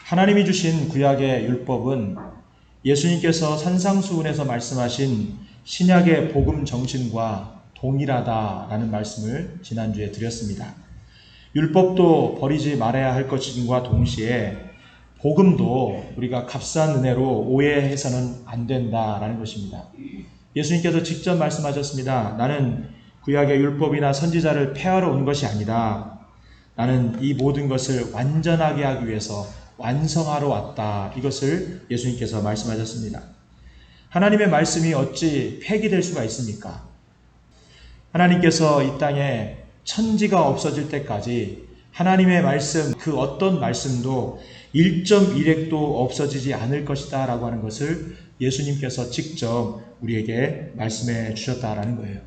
하나님이 주신 구약의 율법은 예수님께서 산상수훈에서 말씀하신 신약의 복음 정신과 동일하다라는 말씀을 지난주에 드렸습니다. 율법도 버리지 말아야 할 것임과 동시에 복음도 우리가 값싼 은혜로 오해해서는 안 된다라는 것입니다. 예수님께서 직접 말씀하셨습니다. 나는 구약의 율법이나 선지자를 폐하러 온 것이 아니라 나는 이 모든 것을 완전하게 하기 위해서 완성하러 왔다. 이것을 예수님께서 말씀하셨습니다. 하나님의 말씀이 어찌 폐기될 수가 있습니까? 하나님께서 이 땅에 천지가 없어질 때까지 하나님의 말씀, 그 어떤 말씀도 1.1핵도 없어지지 않을 것이다 라고 하는 것을 예수님께서 직접 우리에게 말씀해 주셨다라는 거예요.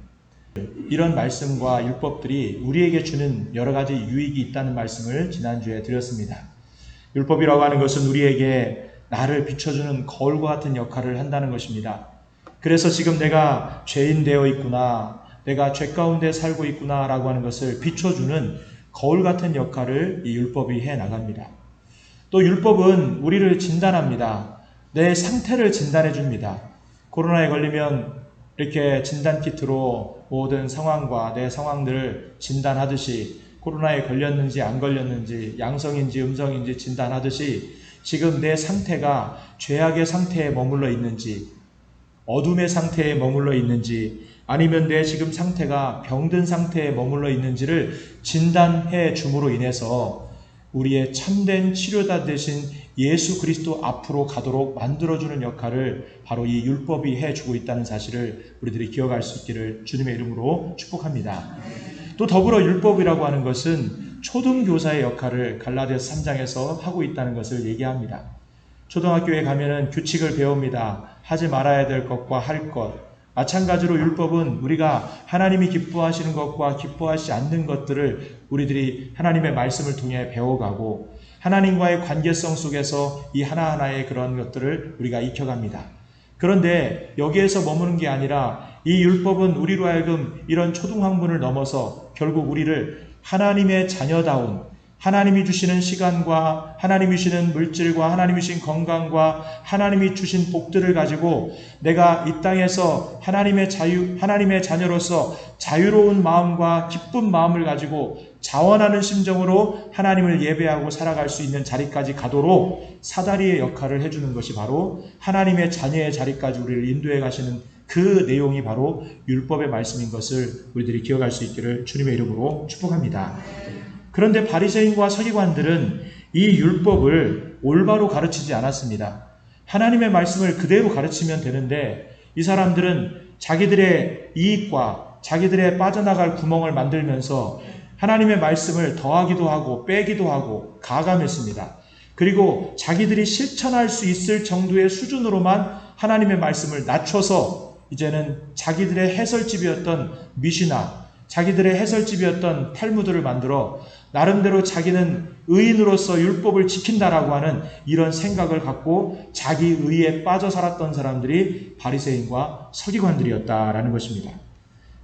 이런 말씀과 율법들이 우리에게 주는 여러 가지 유익이 있다는 말씀을 지난주에 드렸습니다. 율법이라고 하는 것은 우리에게 나를 비춰주는 거울과 같은 역할을 한다는 것입니다. 그래서 지금 내가 죄인 되어 있구나, 내가 죄 가운데 살고 있구나 라고 하는 것을 비춰주는 거울 같은 역할을 이 율법이 해나갑니다. 또 율법은 우리를 진단합니다. 내 상태를 진단해 줍니다. 코로나에 걸리면 이렇게 진단키트로 모든 상황과 내 상황들을 진단하듯이 코로나에 걸렸는지 안 걸렸는지 양성인지 음성인지 진단하듯이 지금 내 상태가 죄악의 상태에 머물러 있는지 어둠의 상태에 머물러 있는지 아니면 내 지금 상태가 병든 상태에 머물러 있는지를 진단해 줌으로 인해서 우리의 참된 치료자 되신 예수 그리스도 앞으로 가도록 만들어주는 역할을 바로 이 율법이 해주고 있다는 사실을 우리들이 기억할 수 있기를 주님의 이름으로 축복합니다. 또 더불어 율법이라고 하는 것은 초등교사의 역할을 갈라디아서 3장에서 하고 있다는 것을 얘기합니다. 초등학교에 가면은 규칙을 배웁니다. 하지 말아야 될 것과 할 것. 마찬가지로 율법은 우리가 하나님이 기뻐하시는 것과 기뻐하지 않는 것들을 우리들이 하나님의 말씀을 통해 배워가고 하나님과의 관계성 속에서 이 하나하나의 그런 것들을 우리가 익혀갑니다. 그런데 여기에서 머무는 게 아니라 이 율법은 우리로 하여금 이런 초등학문을 넘어서 결국 우리를 하나님의 자녀다운 하나님이 주시는 시간과 하나님이 주시는 물질과 하나님이 주신 건강과 하나님이 주신 복들을 가지고 내가 이 땅에서 하나님의 자녀로서 자유로운 마음과 기쁜 마음을 가지고 자원하는 심정으로 하나님을 예배하고 살아갈 수 있는 자리까지 가도록 사다리의 역할을 해주는 것이 바로 하나님의 자녀의 자리까지 우리를 인도해 가시는 그 내용이 바로 율법의 말씀인 것을 우리들이 기억할 수 있기를 주님의 이름으로 축복합니다. 그런데 바리새인과 서기관들은 이 율법을 올바로 가르치지 않았습니다. 하나님의 말씀을 그대로 가르치면 되는데 이 사람들은 자기들의 이익과 자기들의 빠져나갈 구멍을 만들면서 하나님의 말씀을 더하기도 하고 빼기도 하고 가감했습니다. 그리고 자기들이 실천할 수 있을 정도의 수준으로만 하나님의 말씀을 낮춰서 이제는 자기들의 해설집이었던 미시나, 자기들의 해설집이었던 탈무드를 만들어 나름대로 자기는 의인으로서 율법을 지킨다라고 하는 이런 생각을 갖고 자기 의에 빠져 살았던 사람들이 바리새인과 서기관들이었다라는 것입니다.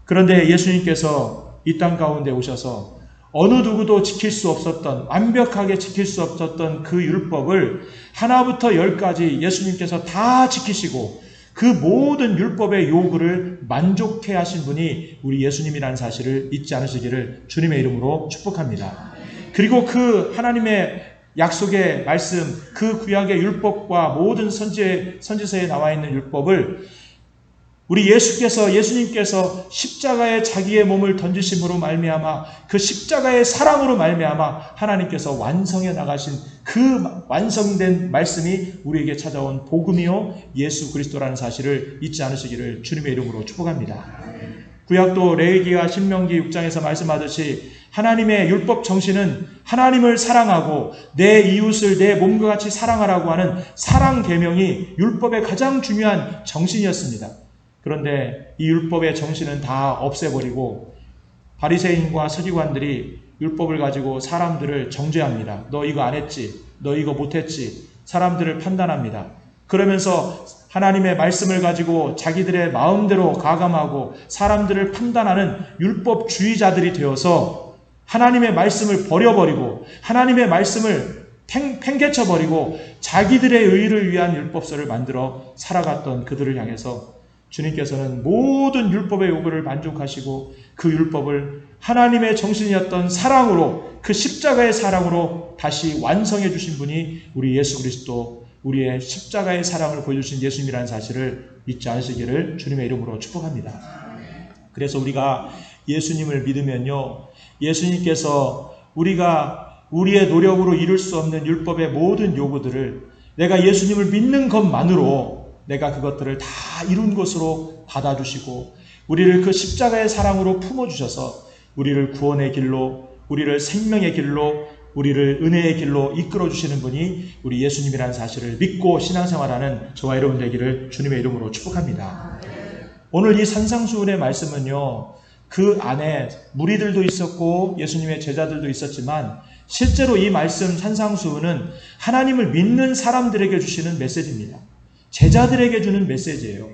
그런데 예수님께서 이 땅 가운데 오셔서 어느 누구도 지킬 수 없었던, 완벽하게 지킬 수 없었던 그 율법을 하나부터 열까지 예수님께서 다 지키시고 그 모든 율법의 요구를 만족해 하신 분이 우리 예수님이라는 사실을 잊지 않으시기를 주님의 이름으로 축복합니다. 그리고 그 하나님의 약속의 말씀, 그 구약의 율법과 모든 선지서에 나와 있는 율법을 우리 예수님께서 십자가에 자기의 몸을 던지심으로 말미암아 그 십자가의 사랑으로 말미암아 하나님께서 완성해 나가신 그 완성된 말씀이 우리에게 찾아온 복음이요 예수 그리스도라는 사실을 잊지 않으시기를 주님의 이름으로 축복합니다. 구약도 레위기와 신명기 6장에서 말씀하듯이 하나님의 율법 정신은 하나님을 사랑하고 내 이웃을 내 몸과 같이 사랑하라고 하는 사랑 계명이 율법의 가장 중요한 정신이었습니다. 그런데 이 율법의 정신은 다 없애버리고 바리새인과 서기관들이 율법을 가지고 사람들을 정죄합니다. 너 이거 안 했지? 너 이거 못했지? 사람들을 판단합니다. 그러면서 하나님의 말씀을 가지고 자기들의 마음대로 가감하고 사람들을 판단하는 율법주의자들이 되어서 하나님의 말씀을 버려버리고 하나님의 말씀을 팽개쳐버리고 자기들의 의를 위한 율법서를 만들어 살아갔던 그들을 향해서 주님께서는 모든 율법의 요구를 만족하시고 그 율법을 하나님의 정신이었던 사랑으로, 그 십자가의 사랑으로 다시 완성해 주신 분이 우리 예수 그리스도, 우리의 십자가의 사랑을 보여주신 예수님이라는 사실을 잊지 않으시기를 주님의 이름으로 축복합니다. 그래서 우리가 예수님을 믿으면요, 예수님께서 우리가 우리의 노력으로 이룰 수 없는 율법의 모든 요구들을 내가 예수님을 믿는 것만으로 내가 그것들을 다 이룬 것으로 받아주시고 우리를 그 십자가의 사랑으로 품어주셔서 우리를 구원의 길로, 우리를 생명의 길로, 우리를 은혜의 길로 이끌어주시는 분이 우리 예수님이라는 사실을 믿고 신앙생활하는 저와 여러분 되기를 주님의 이름으로 축복합니다. 오늘 이 산상수훈의 말씀은요, 그 안에 무리들도 있었고 예수님의 제자들도 있었지만 실제로 이 말씀 산상수훈은 하나님을 믿는 사람들에게 주시는 메시지입니다. 제자들에게 주는 메시지예요.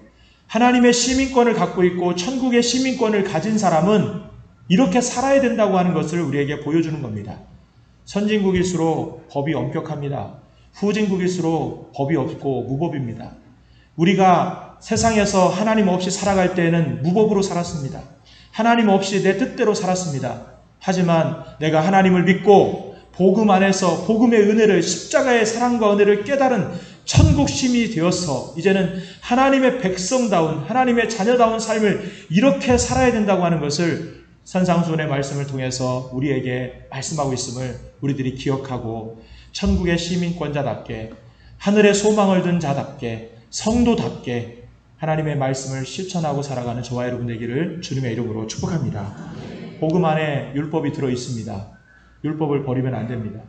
하나님의 시민권을 갖고 있고 천국의 시민권을 가진 사람은 이렇게 살아야 된다고 하는 것을 우리에게 보여주는 겁니다. 선진국일수록 법이 엄격합니다. 후진국일수록 법이 없고 무법입니다. 우리가 세상에서 하나님 없이 살아갈 때에는 무법으로 살았습니다. 하나님 없이 내 뜻대로 살았습니다. 하지만 내가 하나님을 믿고 복음 안에서 복음의 은혜를, 십자가의 사랑과 은혜를 깨달은 천국 시민이 되어서 이제는 하나님의 백성다운, 하나님의 자녀다운 삶을 이렇게 살아야 된다고 하는 것을 산상수훈의 말씀을 통해서 우리에게 말씀하고 있음을 우리들이 기억하고 천국의 시민권자답게, 하늘의 소망을 둔 자답게, 성도답게 하나님의 말씀을 실천하고 살아가는 저와 여러분 되기를 주님의 이름으로 축복합니다. 복음 안에 율법이 들어있습니다. 율법을 버리면 안 됩니다.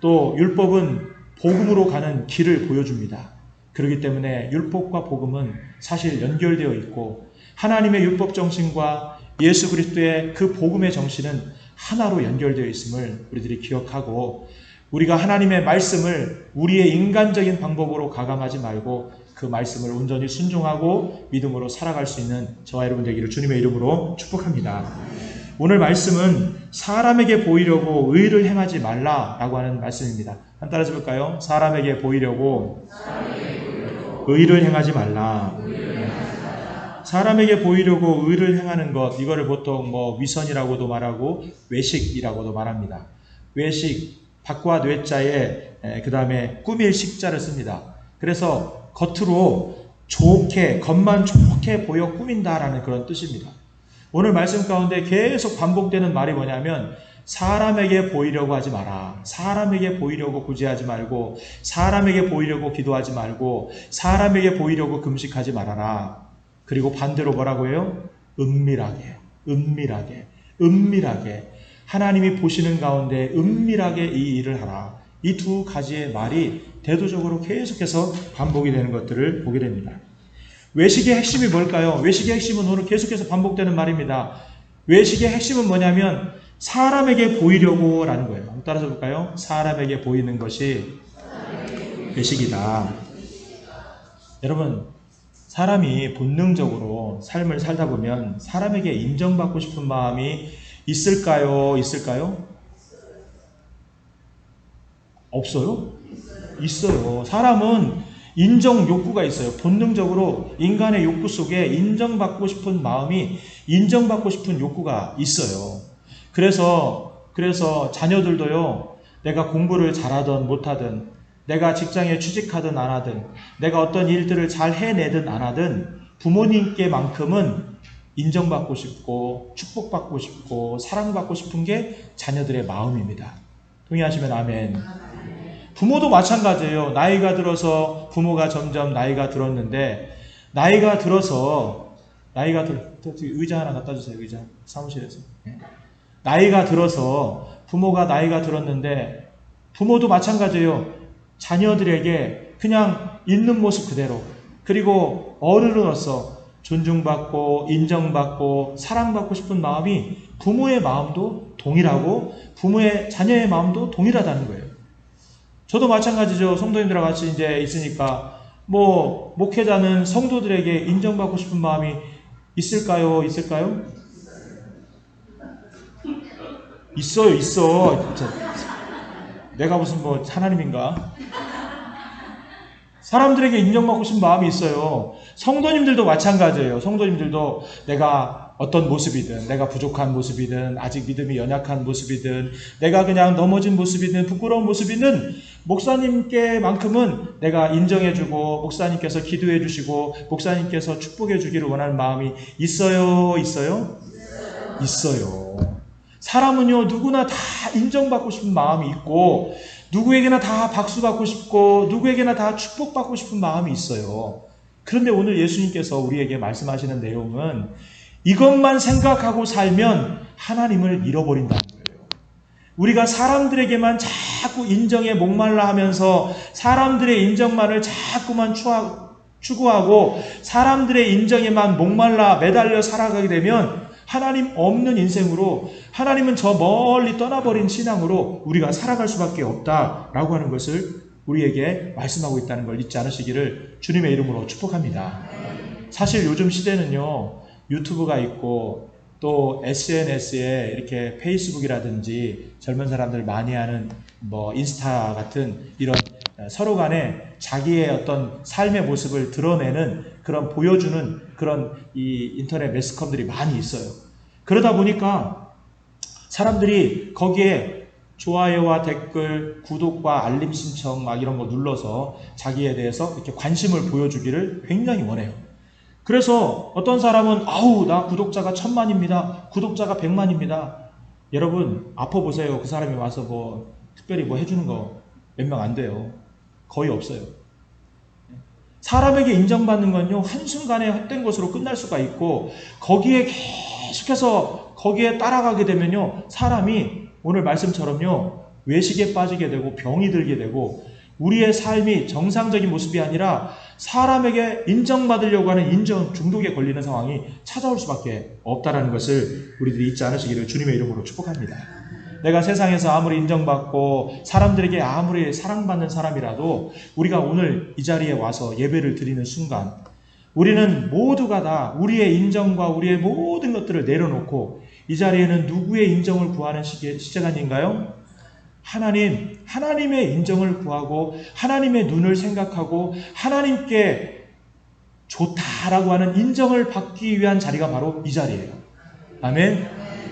또 율법은 복음으로 가는 길을 보여줍니다. 그렇기 때문에 율법과 복음은 사실 연결되어 있고 하나님의 율법 정신과 예수 그리스도의 그 복음의 정신은 하나로 연결되어 있음을 우리들이 기억하고 우리가 하나님의 말씀을 우리의 인간적인 방법으로 가감하지 말고 그 말씀을 온전히 순종하고 믿음으로 살아갈 수 있는 저와 여러분 되기를 주님의 이름으로 축복합니다. 오늘 말씀은 사람에게 보이려고 의를 행하지 말라라고 하는 말씀입니다. 한 따라서 볼까요? 사람에게 보이려고 의를 행하지 말라. 사람에게 보이려고 의를 행하는 것, 이거를 보통 위선이라고도 말하고 외식이라고도 말합니다. 외식, 박과 뇌자에 그 다음에 꾸밀 식자를 씁니다. 그래서 겉으로 좋게, 겉만 좋게 보여 꾸민다라는 그런 뜻입니다. 오늘 말씀 가운데 계속 반복되는 말이 뭐냐면 사람에게 보이려고 하지 마라. 사람에게 보이려고 구제하지 말고, 사람에게 보이려고 기도하지 말고, 사람에게 보이려고 금식하지 말아라. 그리고 반대로 뭐라고 해요? 은밀하게, 은밀하게, 은밀하게. 하나님이 보시는 가운데 은밀하게 이 일을 하라. 이 두 가지의 말이 대도적으로 계속해서 반복이 되는 것들을 보게 됩니다. 외식의 핵심이 뭘까요? 외식의 핵심은 오늘 계속해서 반복되는 말입니다. 외식의 핵심은 뭐냐면 사람에게 보이려고 라는 거예요. 따라서 볼까요? 사람에게 보이는 것이 외식이다. 여러분, 사람이 본능적으로 삶을 살다 보면 사람에게 인정받고 싶은 마음이 있을까요? 있을까요? 없어요? 있어요. 사람은 인정 욕구가 있어요. 본능적으로 인간의 욕구 속에 인정받고 싶은 마음이, 인정받고 싶은 욕구가 있어요. 그래서 자녀들도요, 내가 공부를 잘하든 못하든, 내가 직장에 취직하든 안 하든, 내가 어떤 일들을 잘 해내든 안 하든 부모님께만큼은 인정받고 싶고 축복받고 싶고 사랑받고 싶은 게 자녀들의 마음입니다. 동의하시면 아멘. 부모도 마찬가지예요. 나이가 들어서 부모가 점점 나이가 들었는데 의자 하나 갖다 주세요. 의자 사무실에서. 나이가 들어서 부모가 나이가 들었는데 부모도 마찬가지예요. 자녀들에게 그냥 있는 모습 그대로, 그리고 어른으로서 존중받고 인정받고 사랑받고 싶은 마음이 부모의 마음도 동일하고 부모의 자녀의 마음도 동일하다는 거예요. 저도 마찬가지죠. 성도님들과 같이 이제 있으니까 목회자는 성도들에게 인정받고 싶은 마음이 있을까요? 있을까요? 있어요. 있어. 내가 무슨 뭐 하나님인가? 사람들에게 인정받고 싶은 마음이 있어요. 성도님들도 마찬가지예요. 성도님들도 내가 어떤 모습이든, 내가 부족한 모습이든, 아직 믿음이 연약한 모습이든, 내가 그냥 넘어진 모습이든, 부끄러운 모습이든, 목사님께만큼은 내가 인정해주고, 목사님께서 기도해주시고, 목사님께서 축복해주기를 원하는 마음이 있어요? 있어요? 있어요. 사람은요, 누구나 다 인정받고 싶은 마음이 있고, 누구에게나 다 박수 받고 싶고, 누구에게나 다 축복받고 싶은 마음이 있어요. 그런데 오늘 예수님께서 우리에게 말씀하시는 내용은 이것만 생각하고 살면 하나님을 잃어버린다는 거예요. 우리가 사람들에게만 자꾸 인정에 목말라 하면서 사람들의 인정만을 자꾸만 추구하고 사람들의 인정에만 목말라 매달려 살아가게 되면 하나님 없는 인생으로, 하나님은 저 멀리 떠나버린 신앙으로 우리가 살아갈 수밖에 없다라고 하는 것을 우리에게 말씀하고 있다는 걸 잊지 않으시기를 주님의 이름으로 축복합니다. 사실 요즘 시대는요, 유튜브가 있고 또 SNS에 이렇게 페이스북이라든지 젊은 사람들 많이 하는 뭐 인스타 같은 이런 서로 간에 자기의 어떤 삶의 모습을 드러내는 그런 보여주는 그런 이 인터넷 매스컴들이 많이 있어요. 그러다 보니까 사람들이 거기에 좋아요와 댓글, 구독과 알림 신청 막 이런 거 눌러서 자기에 대해서 이렇게 관심을 보여주기를 굉장히 원해요. 그래서 어떤 사람은 아우 나 구독자가 1000만입니다. 구독자가 100만입니다. 여러분 아파보세요. 그 사람이 와서 뭐 특별히 뭐 해주는 거 몇 명 안 돼요. 거의 없어요. 사람에게 인정받는 건요, 한순간에 헛된 것으로 끝날 수가 있고, 거기에 계속해서 거기에 따라가게 되면요, 사람이 오늘 말씀처럼요, 외식에 빠지게 되고 병이 들게 되고, 우리의 삶이 정상적인 모습이 아니라 사람에게 인정받으려고 하는 인정 중독에 걸리는 상황이 찾아올 수밖에 없다는 것을 우리들이 잊지 않으시기를 주님의 이름으로 축복합니다. 내가 세상에서 아무리 인정받고 사람들에게 아무리 사랑받는 사람이라도 우리가 오늘 이 자리에 와서 예배를 드리는 순간 우리는 모두가 다 우리의 인정과 우리의 모든 것들을 내려놓고 이 자리에는 누구의 인정을 구하는 시간인가요? 하나님의 인정을 구하고 하나님의 눈을 생각하고 하나님께 좋다라고 하는 인정을 받기 위한 자리가 바로 이 자리예요. 아멘?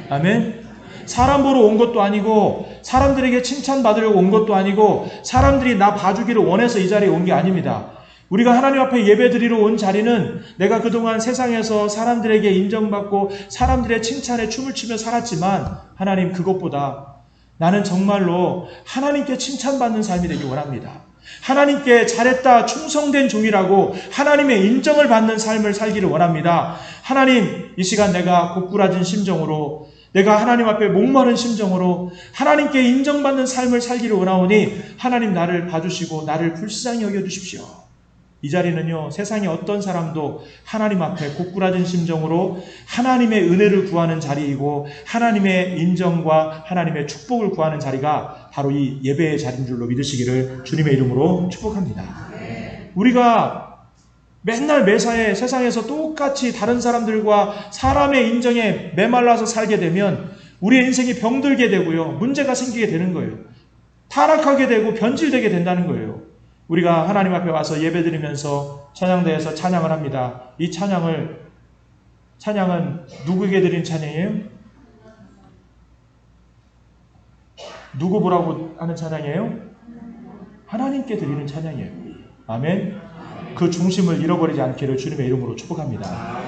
아멘? 사람 보러 온 것도 아니고 사람들에게 칭찬받으려고 온 것도 아니고 사람들이 나 봐주기를 원해서 이 자리에 온 게 아닙니다. 우리가 하나님 앞에 예배드리러 온 자리는 내가 그동안 세상에서 사람들에게 인정받고 사람들의 칭찬에 춤을 추며 살았지만 하나님 그것보다 나는 정말로 하나님께 칭찬받는 삶이 되기 원합니다. 하나님께 잘했다, 충성된 종이라고 하나님의 인정을 받는 삶을 살기를 원합니다. 하나님, 이 시간 내가 고꾸라진 심정으로 내가 하나님 앞에 목마른 심정으로 하나님께 인정받는 삶을 살기를 원하오니 하나님 나를 봐주시고 나를 불쌍히 여겨주십시오. 이 자리는요, 세상의 어떤 사람도 하나님 앞에 고꾸라진 심정으로 하나님의 은혜를 구하는 자리이고 하나님의 인정과 하나님의 축복을 구하는 자리가 바로 이 예배의 자리인 줄로 믿으시기를 주님의 이름으로 축복합니다. 우리가 맨날 매사에 세상에서 똑같이 다른 사람들과 사람의 인정에 메말라서 살게 되면 우리의 인생이 병들게 되고요, 문제가 생기게 되는 거예요. 타락하게 되고 변질되게 된다는 거예요. 우리가 하나님 앞에 와서 예배드리면서 찬양대에서 찬양을 합니다. 이 찬양은 누구에게 드린 찬양이에요? 누구 보라고 하는 찬양이에요? 하나님께 드리는 찬양이에요. 아멘. 그 중심을 잃어버리지 않기를 주님의 이름으로 축복합니다.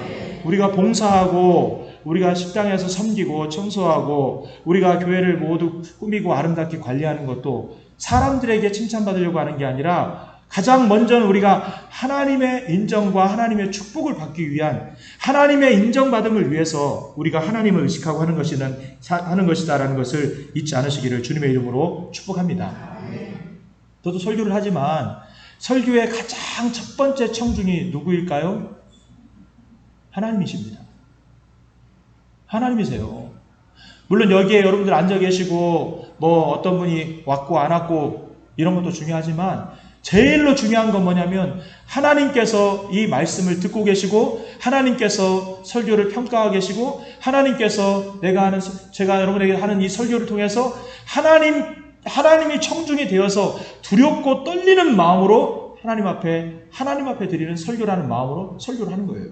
우리가 봉사하고 우리가 식당에서 섬기고 청소하고 우리가 교회를 모두 꾸미고 아름답게 관리하는 것도 사람들에게 칭찬받으려고 하는 게 아니라 가장 먼저는 우리가 하나님의 인정과 하나님의 축복을 받기 위한 하나님의 인정받음을 위해서 우리가 하나님을 의식하고 하는 것이다라는 것을 잊지 않으시기를 주님의 이름으로 축복합니다. 저도 설교를 하지만 설교의 가장 첫 번째 청중이 누구일까요? 하나님이십니다. 하나님이세요. 물론 여기에 여러분들 앉아 계시고 뭐 어떤 분이 왔고 안 왔고 이런 것도 중요하지만 제일로 중요한 건 뭐냐면 하나님께서 이 말씀을 듣고 계시고 하나님께서 설교를 평가하고 계시고 하나님께서 제가 여러분에게 하는 이 설교를 통해서 하나님 하나님이 청중이 되어서 두렵고 떨리는 마음으로 하나님 앞에 드리는 설교라는 마음으로 설교를 하는 거예요.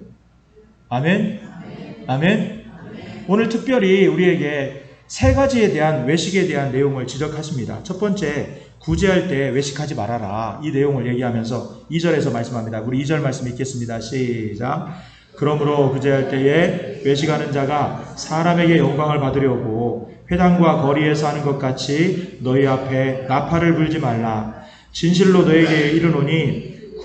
아멘? 아멘? 오늘 특별히 우리에게 세 가지에 대한 외식에 대한 내용을 지적하십니다. 첫 번째, 구제할 때 외식하지 말아라. 이 내용을 얘기하면서 2절에서 말씀합니다. 우리 2절 말씀 읽겠습니다. 시작. 그러므로 구제할 때에 외식하는 자가 사람에게 영광을 받으려고 회당과 거리에서 하는 것 같이 너희 앞에 나팔을 불지 말라. 진실로 너에게 이르노니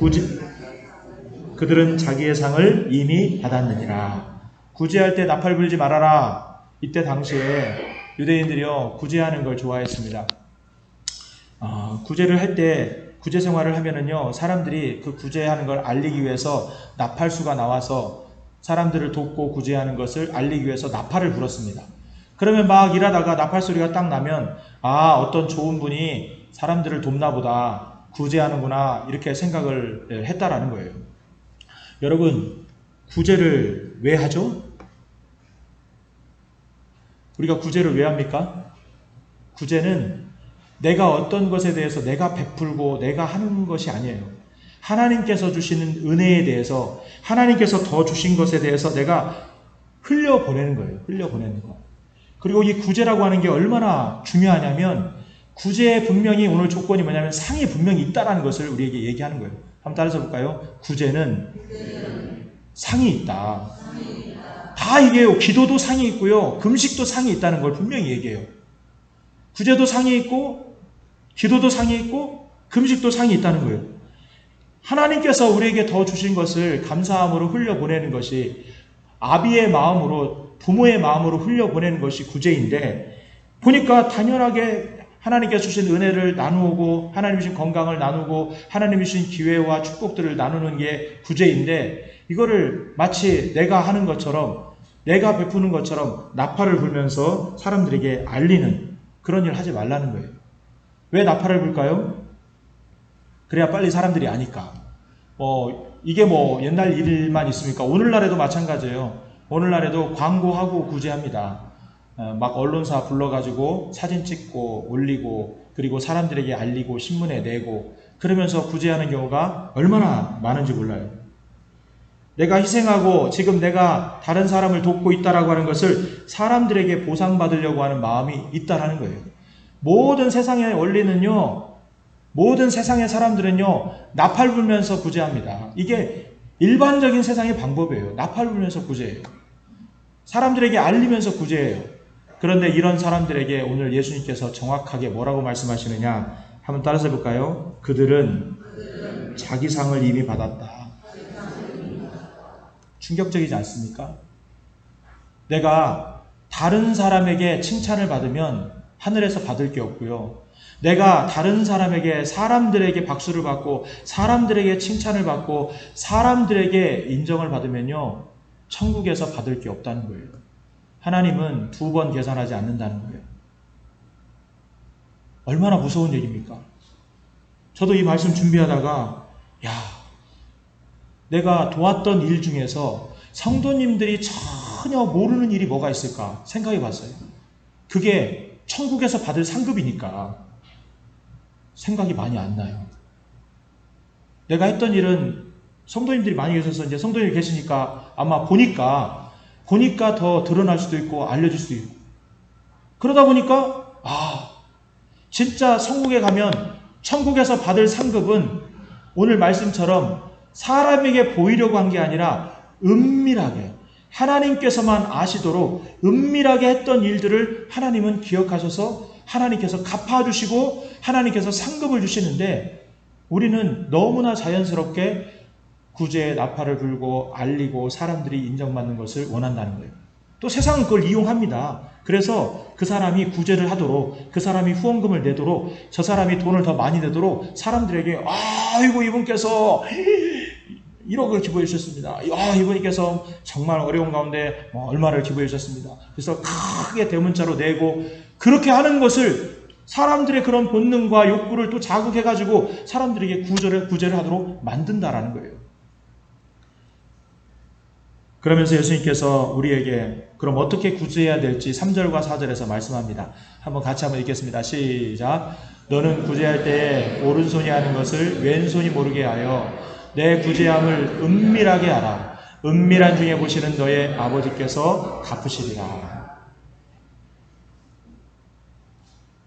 그들은 자기의 상을 이미 받았느니라. 구제할 때 나팔 불지 말아라. 이때 당시에 유대인들이요 구제하는 걸 좋아했습니다. 구제를 할 때 구제 생활을 하면은요 사람들이 그 구제하는 걸 알리기 위해서 나팔수가 나와서 사람들을 돕고 구제하는 것을 알리기 위해서 나팔을 불었습니다. 그러면 막 일하다가 나팔 소리가 딱 나면 어떤 좋은 분이 사람들을 돕나 보다, 구제하는구나 이렇게 생각을 했다라는 거예요. 여러분, 구제를 왜 하죠? 우리가 구제를 왜 합니까? 구제는 내가 어떤 것에 대해서 내가 베풀고 내가 하는 것이 아니에요. 하나님께서 주시는 은혜에 대해서, 하나님께서 더 주신 것에 대해서 내가 흘려보내는 거예요. 흘려보내는 거. 그리고 이 구제라고 하는 게 얼마나 중요하냐면, 구제에 분명히 오늘 조건이 뭐냐면 상이 분명히 있다라는 것을 우리에게 얘기하는 거예요. 한번 따라서 볼까요? 구제는 상이 있다. 다 얘기해요. 기도도 상이 있고요. 금식도 상이 있다는 걸 분명히 얘기해요. 구제도 상이 있고, 기도도 상이 있고, 금식도 상이 있다는 거예요. 하나님께서 우리에게 더 주신 것을 감사함으로 흘려보내는 것이, 아비의 마음으로, 부모의 마음으로 흘려보내는 것이 구제인데, 보니까 당연하게 하나님께서 주신 은혜를 나누고, 하나님 주신 건강을 나누고, 하나님 주신 기회와 축복들을 나누는 게 구제인데, 이거를 마치 내가 하는 것처럼, 내가 베푸는 것처럼 나팔을 불면서 사람들에게 알리는 그런 일을 하지 말라는 거예요. 왜 나팔을 불까요? 그래야 빨리 사람들이 아니까. 이게 옛날 일만 있습니까? 오늘날에도 마찬가지예요. 오늘날에도 광고하고 구제합니다. 막 언론사 불러가지고 사진 찍고 올리고 그리고 사람들에게 알리고 신문에 내고 그러면서 구제하는 경우가 얼마나 많은지 몰라요. 내가 희생하고 지금 내가 다른 사람을 돕고 있다라고 하는 것을 사람들에게 보상받으려고 하는 마음이 있다라는 거예요. 모든 세상의 원리는요, 모든 세상의 사람들은요, 나팔 불면서 구제합니다. 이게 일반적인 세상의 방법이에요. 나팔 불면서 구제해요. 사람들에게 알리면서 구제해요. 그런데 이런 사람들에게 오늘 예수님께서 정확하게 뭐라고 말씀하시느냐? 한번 따라서 해볼까요? 그들은 자기 상을 이미 받았다. 충격적이지 않습니까? 내가 다른 사람에게 칭찬을 받으면 하늘에서 받을 게 없고요. 내가 다른 사람들에게 박수를 받고 사람들에게 칭찬을 받고 사람들에게 인정을 받으면요. 천국에서 받을 게 없다는 거예요. 하나님은 2번 계산하지 않는다는 거예요. 얼마나 무서운 얘기입니까? 저도 이 말씀 준비하다가 내가 도왔던 일 중에서 성도님들이 전혀 모르는 일이 뭐가 있을까 생각해 봤어요. 그게 천국에서 받을 상급이니까 생각이 많이 안 나요. 내가 했던 일은 성도님들이 많이 계셔서 이제 성도님이 계시니까 아마 보니까 더 드러날 수도 있고 알려질 수도 있고 그러다 보니까 진짜 천국에 가면 천국에서 받을 상급은 오늘 말씀처럼 사람에게 보이려고 한 게 아니라 은밀하게 하나님께서만 아시도록 은밀하게 했던 일들을 하나님은 기억하셔서 하나님께서 갚아주시고 하나님께서 상급을 주시는데 우리는 너무나 자연스럽게 구제의 나팔을 불고 알리고 사람들이 인정받는 것을 원한다는 거예요. 또 세상은 그걸 이용합니다. 그래서 그 사람이 구제를 하도록 그 사람이 후원금을 내도록 저 사람이 돈을 더 많이 내도록 사람들에게 아이고 이분께서 1억을 기부해 주셨습니다. 이분께서 정말 어려운 가운데 얼마를 기부해 주셨습니다. 그래서 크게 대문자로 내고 그렇게 하는 것을 사람들의 그런 본능과 욕구를 또 자극해가지고 사람들에게 구제를 하도록 만든다라는 거예요. 그러면서 예수님께서 우리에게 그럼 어떻게 구제해야 될지 3절과 4절에서 말씀합니다. 한번 같이 한번 읽겠습니다. 시작. 너는 구제할 때에 오른손이 하는 것을 왼손이 모르게 하여 내 구제함을 은밀하게 하라. 은밀한 중에 보시는 너의 아버지께서 갚으시리라.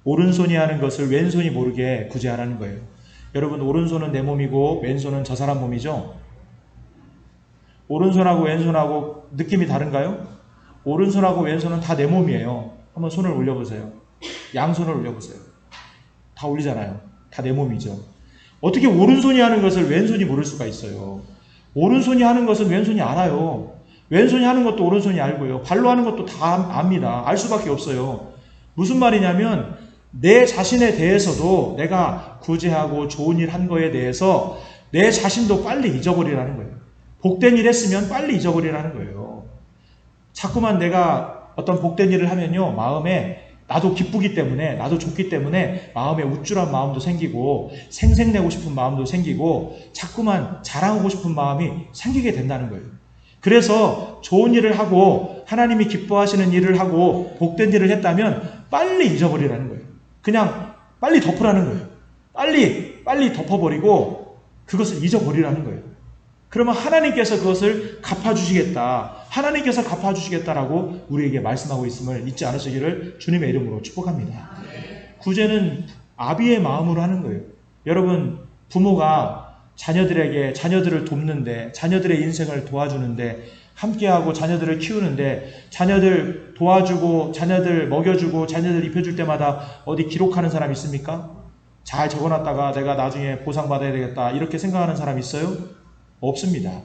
오른손이 하는 것을 왼손이 모르게 구제하라는 거예요. 여러분, 오른손은 내 몸이고 왼손은 저 사람 몸이죠. 오른손하고 왼손하고 느낌이 다른가요? 오른손하고 왼손은 다 내 몸이에요. 한번 손을 올려보세요. 양손을 올려보세요. 다 올리잖아요. 다 내 몸이죠. 어떻게 오른손이 하는 것을 왼손이 모를 수가 있어요? 오른손이 하는 것은 왼손이 알아요. 왼손이 하는 것도 오른손이 알고요. 발로 하는 것도 다 압니다. 알 수밖에 없어요. 무슨 말이냐면 내 자신에 대해서도 내가 구제하고 좋은 일 한 거에 대해서 내 자신도 빨리 잊어버리라는 거예요. 복된 일 했으면 빨리 잊어버리라는 거예요. 자꾸만 내가 어떤 복된 일을 하면요, 마음에 나도 기쁘기 때문에, 나도 좋기 때문에 마음에 우쭐한 마음도 생기고 생색내고 싶은 마음도 생기고 자꾸만 자랑하고 싶은 마음이 생기게 된다는 거예요. 그래서 좋은 일을 하고 하나님이 기뻐하시는 일을 하고 복된 일을 했다면 빨리 잊어버리라는 거예요. 그냥 빨리 덮으라는 거예요. 빨리 덮어버리고 그것을 잊어버리라는 거예요. 그러면 하나님께서 그것을 갚아주시겠다. 하나님께서 갚아주시겠다라고 우리에게 말씀하고 있음을 잊지 않으시기를 주님의 이름으로 축복합니다. 구제는 아비의 마음으로 하는 거예요. 여러분, 부모가 자녀들을 돕는데, 자녀들의 인생을 도와주는데, 함께하고 자녀들을 키우는데, 자녀들 도와주고, 자녀들 먹여주고, 자녀들 입혀줄 때마다 어디 기록하는 사람 있습니까? 잘 적어놨다가 내가 나중에 보상받아야 되겠다 이렇게 생각하는 사람 있어요? 없습니다.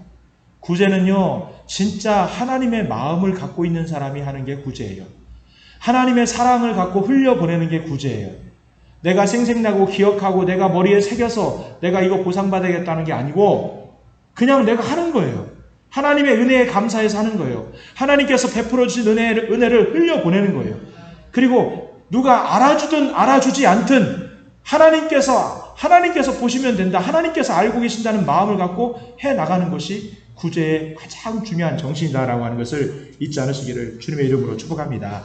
구제는요, 진짜 하나님의 마음을 갖고 있는 사람이 하는 게 구제예요. 하나님의 사랑을 갖고 흘려보내는 게 구제예요. 내가 생색나고 기억하고 내가 머리에 새겨서 내가 이거 보상받아야겠다는 게 아니고 그냥 내가 하는 거예요. 하나님의 은혜에 감사해서 하는 거예요. 하나님께서 베풀어 주신 은혜를 흘려보내는 거예요. 그리고 누가 알아주든 알아주지 않든 하나님께서 보시면 된다. 하나님께서 알고 계신다는 마음을 갖고 해나가는 것이 구제의 가장 중요한 정신이다라고 하는 것을 잊지 않으시기를 주님의 이름으로 축복합니다.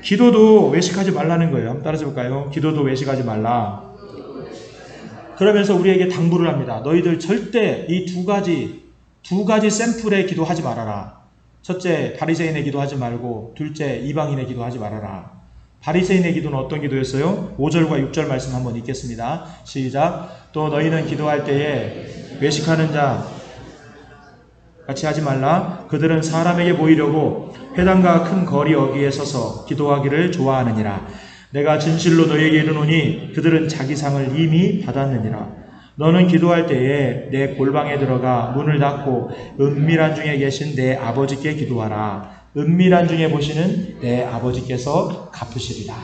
기도도 외식하지 말라는 거예요. 한번 따라해 볼까요? 기도도 외식하지 말라. 그러면서 우리에게 당부를 합니다. 너희들 절대 이 두 가지 샘플의 기도하지 말아라. 첫째, 바리새인의 기도하지 말고 둘째, 이방인의 기도하지 말아라. 바리새인의 기도는 어떤 기도였어요? 5절과 6절 말씀 한번 읽겠습니다. 시작. 또 너희는 기도할 때에 외식하는 자 같이 하지 말라. 그들은 사람에게 보이려고 회당과 큰 거리 어귀에 서서 기도하기를 좋아하느니라. 내가 진실로 너희에게 이르노니 그들은 자기 상을 이미 받았느니라. 너는 기도할 때에 내 골방에 들어가 문을 닫고 은밀한 중에 계신 내 아버지께 기도하라. 은밀한 중에 보시는 내 아버지께서 갚으시리라.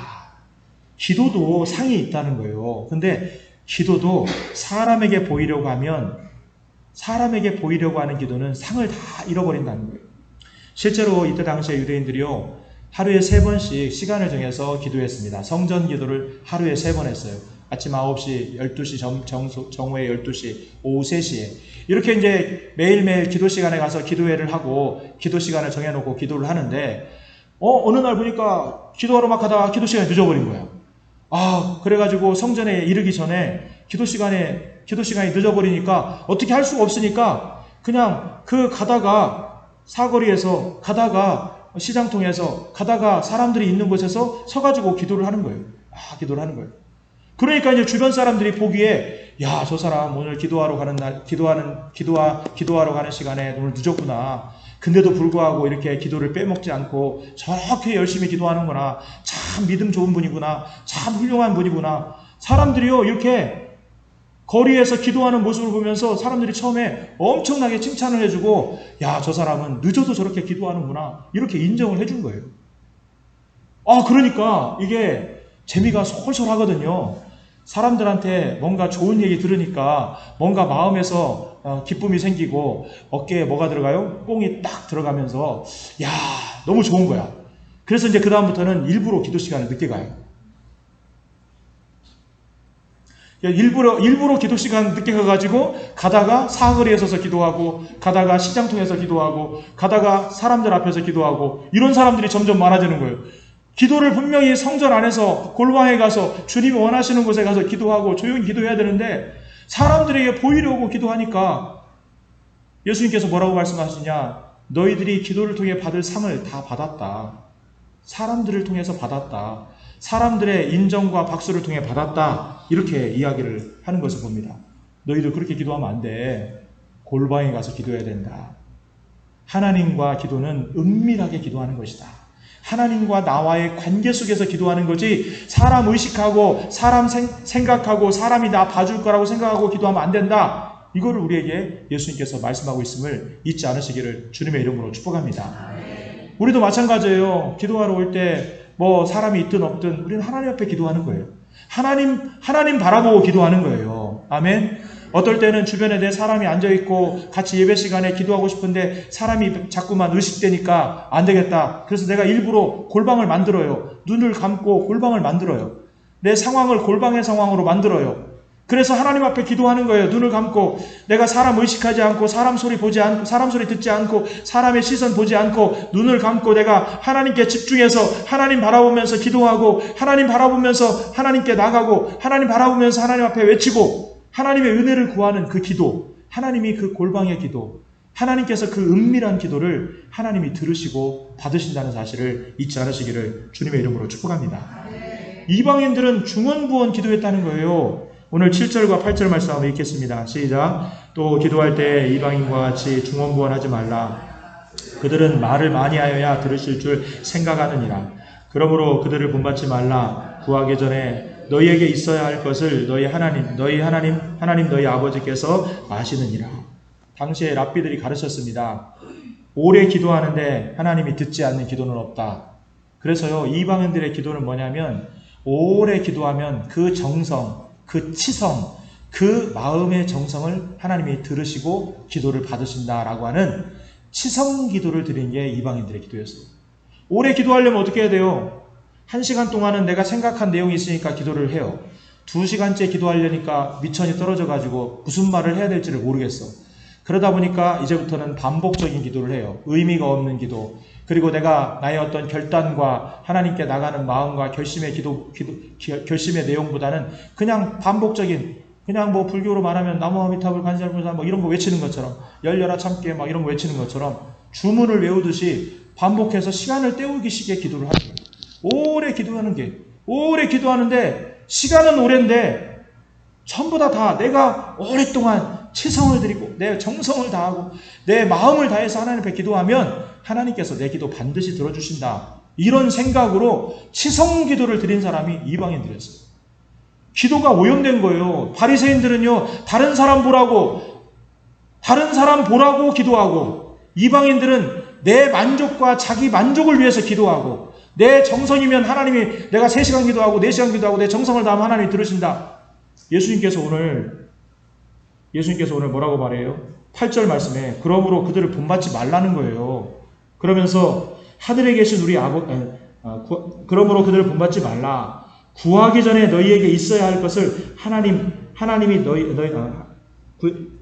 기도도 상이 있다는 거예요. 근데 기도도 사람에게 보이려고 하면 사람에게 보이려고 하는 기도는 상을 다 잃어버린다는 거예요. 실제로 이때 당시에 유대인들이요, 하루에 3번씩 시간을 정해서 기도했습니다. 성전 기도를 하루에 3번 했어요. 아침 9시, 12시, 정오에 12시, 오후 3시에. 이렇게 이제 매일매일 기도 시간에 가서 기도회를 하고 기도 시간을 정해놓고 기도를 하는데, 어느 날 보니까 기도하러 막 가다가 기도 시간이 늦어버린 거야. 그래가지고 성전에 이르기 전에 기도 시간이 늦어버리니까 어떻게 할 수가 없으니까 그냥 가다가 사거리에서 가다가 시장통에서 가다가 사람들이 있는 곳에서 서가지고 기도를 하는 거예요. 그러니까 이제 주변 사람들이 보기에 야, 저 사람 오늘 기도하러 가는 날 기도하러 가는 시간에 오늘 늦었구나. 근데도 불구하고 이렇게 기도를 빼먹지 않고 저렇게 열심히 기도하는구나. 참 믿음 좋은 분이구나. 참 훌륭한 분이구나. 사람들이요, 이렇게 거리에서 기도하는 모습을 보면서 사람들이 처음에 엄청나게 칭찬을 해주고, 야, 저 사람은 늦어도 저렇게 기도하는구나. 이렇게 인정을 해준 거예요. 그러니까 이게 재미가 솔솔 하거든요. 사람들한테 뭔가 좋은 얘기 들으니까 뭔가 마음에서 기쁨이 생기고 어깨에 뭐가 들어가요? 뽕이 딱 들어가면서 야, 너무 좋은 거야. 그래서 이제 그 다음부터는 일부러 기도 시간을 늦게 가요. 일부러 기도 시간 늦게 가가지고 가다가 사거리에 서서 기도하고, 가다가 시장통에서 기도하고, 가다가 사람들 앞에서 기도하고, 이런 사람들이 점점 많아지는 거예요. 기도를 분명히 성전 안에서 골방에 가서 주님이 원하시는 곳에 가서 기도하고 조용히 기도해야 되는데, 사람들에게 보이려고 기도하니까 예수님께서 뭐라고 말씀하시냐? 너희들이 기도를 통해 받을 상을 다 받았다. 사람들을 통해서 받았다. 사람들의 인정과 박수를 통해 받았다. 이렇게 이야기를 하는 것을 봅니다. 너희들 그렇게 기도하면 안 돼. 골방에 가서 기도해야 된다. 하나님과 기도는 은밀하게 기도하는 것이다. 하나님과 나와의 관계 속에서 기도하는 거지, 사람 의식하고 사람 생각하고 사람이 나 봐줄 거라고 생각하고 기도하면 안 된다. 이거를 우리에게 예수님께서 말씀하고 있음을 잊지 않으시기를 주님의 이름으로 축복합니다. 우리도 마찬가지예요. 기도하러 올 때 뭐 사람이 있든 없든 우리는 하나님 앞에 기도하는 거예요. 하나님 바라보고 기도하는 거예요. 아멘. 어떨 때는 주변에 내 사람이 앉아있고 같이 예배 시간에 기도하고 싶은데 사람이 자꾸만 의식되니까 안 되겠다. 그래서 내가 일부러 골방을 만들어요. 눈을 감고 골방을 만들어요. 내 상황을 골방의 상황으로 만들어요. 그래서 하나님 앞에 기도하는 거예요. 눈을 감고 내가 사람 의식하지 않고 사람 소리 보지 않고 사람 소리 듣지 않고 사람의 시선 보지 않고 눈을 감고 내가 하나님께 집중해서 하나님 바라보면서 기도하고, 하나님 바라보면서 하나님께 나가고, 하나님 바라보면서 하나님 앞에 외치고 하나님의 은혜를 구하는 그 기도, 하나님이 그 골방의 기도, 하나님께서 그 은밀한 기도를 하나님이 들으시고 받으신다는 사실을 잊지 않으시기를 주님의 이름으로 축복합니다. 이방인들은 중언부언 기도했다는 거예요. 오늘 7절과 8절 말씀 한번 읽겠습니다. 시작. 또 기도할 때 이방인과 같이 중언부언하지 말라. 그들은 말을 많이 하여야 들으실 줄 생각하느니라. 그러므로 그들을 본받지 말라. 구하기 전에 너희에게 있어야 할 것을 너희 하나님 너희 아버지께서 아시느니라. 당시에 랍비들이 가르쳤습니다. 오래 기도하는데 하나님이 듣지 않는 기도는 없다. 그래서요, 이방인들의 기도는 뭐냐면, 오래 기도하면 그 정성, 그 치성, 그 마음의 정성을 하나님이 들으시고 기도를 받으신다라고 하는 치성 기도를 드린 게 이방인들의 기도였어요. 오래 기도하려면 어떻게 해야 돼요? 1시간 동안은 내가 생각한 내용이 있으니까 기도를 해요. 2시간째 기도하려니까 미천이 떨어져가지고 무슨 말을 해야 될지를 모르겠어. 그러다 보니까 이제부터는 반복적인 기도를 해요. 의미가 없는 기도. 그리고 내가 나의 어떤 결단과 하나님께 나가는 마음과 결심의 결심의 내용보다는 그냥 반복적인, 그냥 뭐 불교로 말하면 나무아미타불 간절무사 뭐 이런 거 외치는 것처럼, 열려라 참깨 막 이런 거 외치는 것처럼 주문을 외우듯이 반복해서 시간을 때우기식의 기도를 하는 거예요. 오래 기도하는데 시간은 오랜데 전부 다 내가 오랫동안 치성을 드리고 내 정성을 다하고 내 마음을 다해서 하나님 앞에 기도하면 하나님께서 내 기도 반드시 들어주신다. 이런 생각으로 치성 기도를 드린 사람이 이방인들이었어요. 기도가 오염된 거예요. 바리새인들은요, 다른 사람 보라고 기도하고, 이방인들은 내 만족과 자기 만족을 위해서 기도하고, 내 정성이면 하나님이 내가 3시간 기도하고 4시간 기도하고 내 정성을 다하면 하나님이 들으신다. 예수님께서 오늘 뭐라고 말해요? 8절 말씀에 그러므로 그들을 본받지 말라는 거예요. 그러면서 하늘에 계신 우리 그러므로 그들을 본받지 말라. 구하기 전에 너희에게 있어야 할 것을 하나님이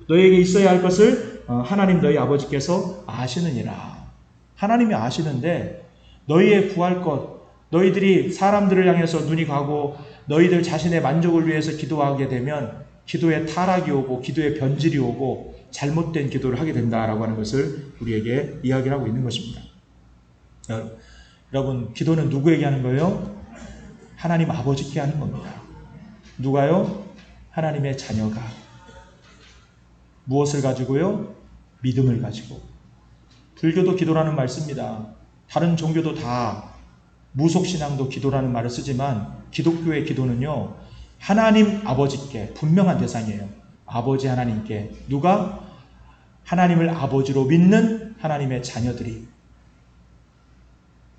너희에게 있어야 할 것을 하나님 너희 아버지께서 아시느니라. 하나님이 아시는데 너희의 구할 것, 너희들이 사람들을 향해서 눈이 가고 너희들 자신의 만족을 위해서 기도하게 되면 기도에 타락이 오고 기도에 변질이 오고 잘못된 기도를 하게 된다라고 하는 것을 우리에게 이야기를 하고 있는 것입니다. 여러분, 기도는 누구에게 하는 거예요? 하나님 아버지께 하는 겁니다. 누가요? 하나님의 자녀가. 무엇을 가지고요? 믿음을 가지고. 불교도 기도라는 말 씁니다. 다른 종교도 다, 무속신앙도 기도라는 말을 쓰지만 기독교의 기도는요, 하나님 아버지께, 분명한 대상이에요. 아버지 하나님께. 누가? 하나님을 아버지로 믿는 하나님의 자녀들이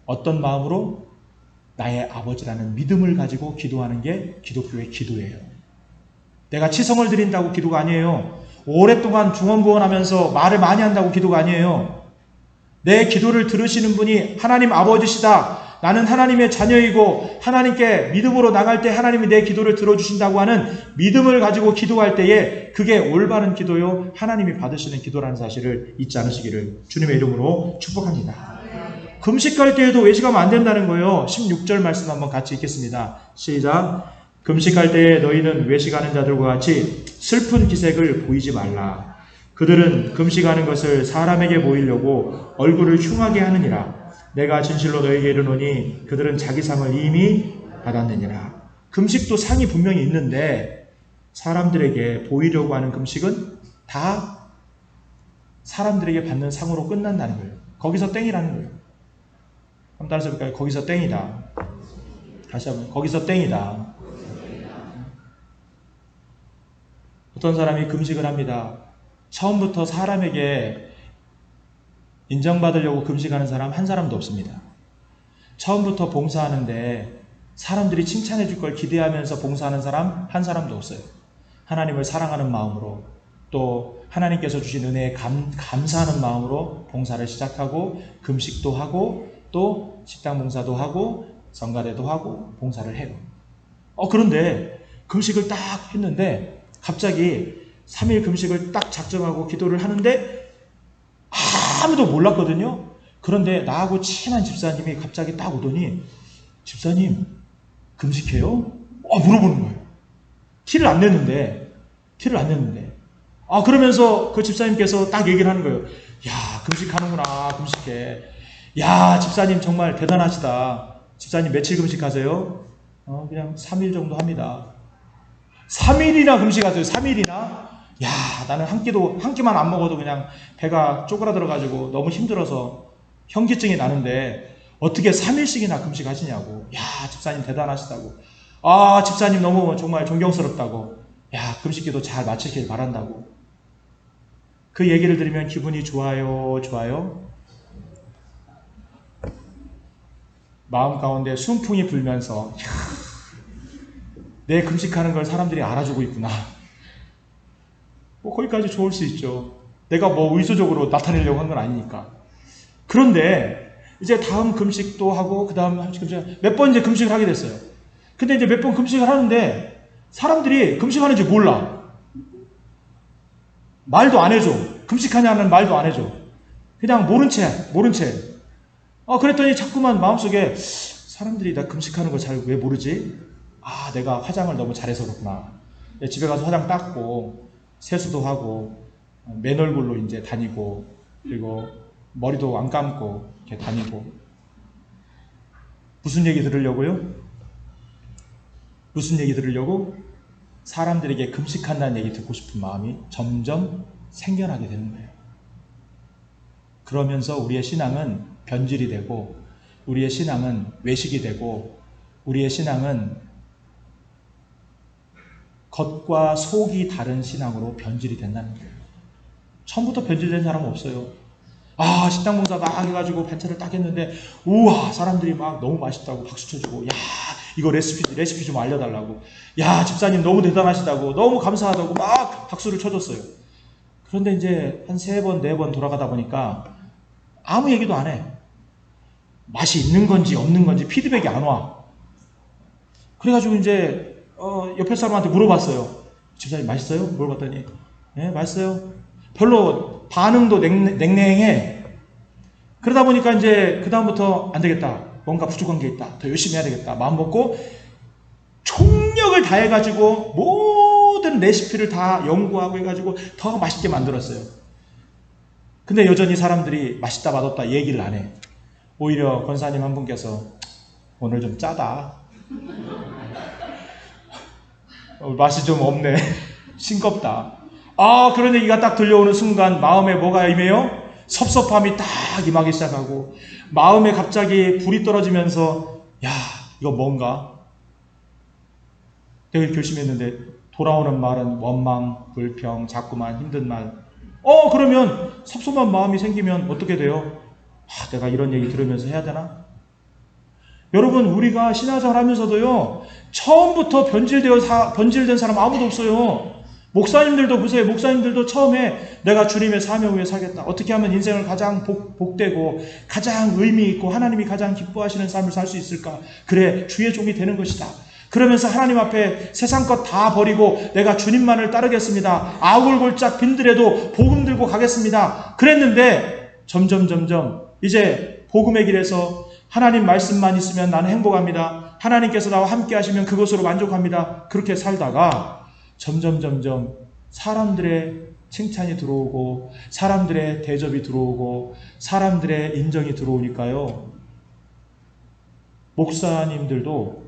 어떤 마음으로? 나의 아버지라는 믿음을 가지고 기도하는 게 기독교의 기도예요. 내가 치성을 드린다고 기도가 아니에요. 오랫동안 중언부언하면서 말을 많이 한다고 기도가 아니에요. 내 기도를 들으시는 분이 하나님 아버지시다. 나는 하나님의 자녀이고 하나님께 믿음으로 나갈 때 하나님이 내 기도를 들어주신다고 하는 믿음을 가지고 기도할 때에 그게 올바른 기도요 하나님이 받으시는 기도라는 사실을 잊지 않으시기를 주님의 이름으로 축복합니다. 금식할 때에도 외식하면 안 된다는 거예요. 16절 말씀 한번 같이 읽겠습니다. 시작. 금식할 때에 너희는 외식하는 자들과 같이 슬픈 기색을 보이지 말라. 그들은 금식하는 것을 사람에게 보이려고 얼굴을 흉하게 하느니라. 내가 진실로 너에게 이르노니 그들은 자기 상을 이미 받았느니라. 금식도 상이 분명히 있는데 사람들에게 보이려고 하는 금식은 다 사람들에게 받는 상으로 끝난다는 거예요. 거기서 땡이라는 거예요. 한번 따라서 볼까요? 거기서 땡이다. 다시 한번 거기서 땡이다. 어떤 사람이 금식을 합니다. 처음부터 사람에게 인정받으려고 금식하는 사람 한 사람도 없습니다. 처음부터 봉사하는데 사람들이 칭찬해 줄 걸 기대하면서 봉사하는 사람 한 사람도 없어요. 하나님을 사랑하는 마음으로 또 하나님께서 주신 은혜에 감사하는 마음으로 봉사를 시작하고 금식도 하고 또 식당 봉사도 하고 성가대도 하고 봉사를 해요. 그런데 금식을 딱 했는데 갑자기 3일 금식을 딱 작정하고 기도를 하는데 아무도 몰랐거든요. 그런데 나하고 친한 집사님이 갑자기 딱 오더니 집사님 금식해요? 물어보는 거예요. 티를 안 냈는데 그러면서 그 집사님께서 딱 얘기를 하는 거예요. 야 금식하는구나. 금식해. 야 집사님 정말 대단하시다. 집사님 며칠 금식하세요? 그냥 3일 정도 합니다. 3일이나 금식하세요. 3일이나? 야 나는 한 끼만 안 먹어도 그냥 배가 쪼그라들어가지고 너무 힘들어서 현기증이 나는데 어떻게 3일씩이나 금식하시냐고. 야 집사님 대단하시다고. 집사님 너무 정말 존경스럽다고. 야 금식기도 잘 마치길 바란다고. 그 얘기를 들으면 기분이 좋아요? 마음 가운데 순풍이 불면서 내 금식하는 걸 사람들이 알아주고 있구나. 거기까지 좋을 수 있죠. 내가 의도적으로 나타내려고 한 건 아니니까. 그런데 이제 다음 금식도 하고 그 다음 몇 번 이제 금식을 하게 됐어요. 근데 이제 몇 번 금식을 하는데 사람들이 금식하는지 몰라. 말도 안 해줘. 금식하냐는 말도 안 해줘. 그냥 모른 채. 그랬더니 자꾸만 마음속에 사람들이 나 금식하는 거 잘 왜 모르지? 내가 화장을 너무 잘해서 그렇구나. 집에 가서 화장 닦고 세수도 하고 맨 얼굴로 이제 다니고 그리고 머리도 안 감고 이렇게 다니고. 무슨 얘기 들으려고요? 사람들에게 금식한다는 얘기 듣고 싶은 마음이 점점 생겨나게 되는 거예요. 그러면서 우리의 신앙은 변질이 되고 우리의 신앙은 외식이 되고 우리의 신앙은 겉과 속이 다른 신앙으로 변질이 된다는 거예요. 처음부터 변질된 사람은 없어요. 식당 봉사 막 해가지고 반찬을 딱 했는데 우와 사람들이 막 너무 맛있다고 박수 쳐주고 야 이거 레시피 좀 알려달라고 야 집사님 너무 대단하시다고 너무 감사하다고 막 박수를 쳐줬어요. 그런데 이제 한 3번 4번 돌아가다 보니까 아무 얘기도 안 해. 맛이 있는 건지 없는 건지 피드백이 안 와. 그래가지고 이제 옆에 사람한테 물어봤어요. 집사님 맛있어요? 물어봤더니 네 맛있어요. 별로 반응도 냉랭해. 그러다 보니까 이제 그 다음부터 안 되겠다. 뭔가 부족한 게 있다. 더 열심히 해야 되겠다. 마음 먹고 총력을 다해가지고 모든 레시피를 다 연구하고 해가지고 더 맛있게 만들었어요. 근데 여전히 사람들이 맛있다 맛없다 얘기를 안 해. 오히려 권사님 한 분께서 오늘 좀 짜다. 맛이 좀 없네. 싱겁다. 그런 얘기가 딱 들려오는 순간 마음에 뭐가 임해요? 섭섭함이 딱 임하기 시작하고 마음에 갑자기 불이 떨어지면서 야 이거 뭔가? 내가 결심했는데 돌아오는 말은 원망, 불평, 자꾸만 힘든 말. 그러면 섭섭한 마음이 생기면 어떻게 돼요? 내가 이런 얘기 들으면서 해야 되나? 여러분 우리가 신앙생활 하면서도요 처음부터 변질된 사람 아무도 없어요. 목사님들도 보세요. 목사님들도 처음에 내가 주님의 사명 위에 살겠다. 어떻게 하면 인생을 가장 복되고 가장 의미 있고 하나님이 가장 기뻐하시는 삶을 살 수 있을까? 그래, 주의 종이 되는 것이다. 그러면서 하나님 앞에 세상 것 다 버리고 내가 주님만을 따르겠습니다. 아울골짝 빈들에도 복음 들고 가겠습니다. 그랬는데 점점 이제 복음의 길에서 하나님 말씀만 있으면 나는 행복합니다. 하나님께서 나와 함께 하시면 그것으로 만족합니다. 그렇게 살다가 점점 사람들의 칭찬이 들어오고 사람들의 대접이 들어오고 사람들의 인정이 들어오니까요. 목사님들도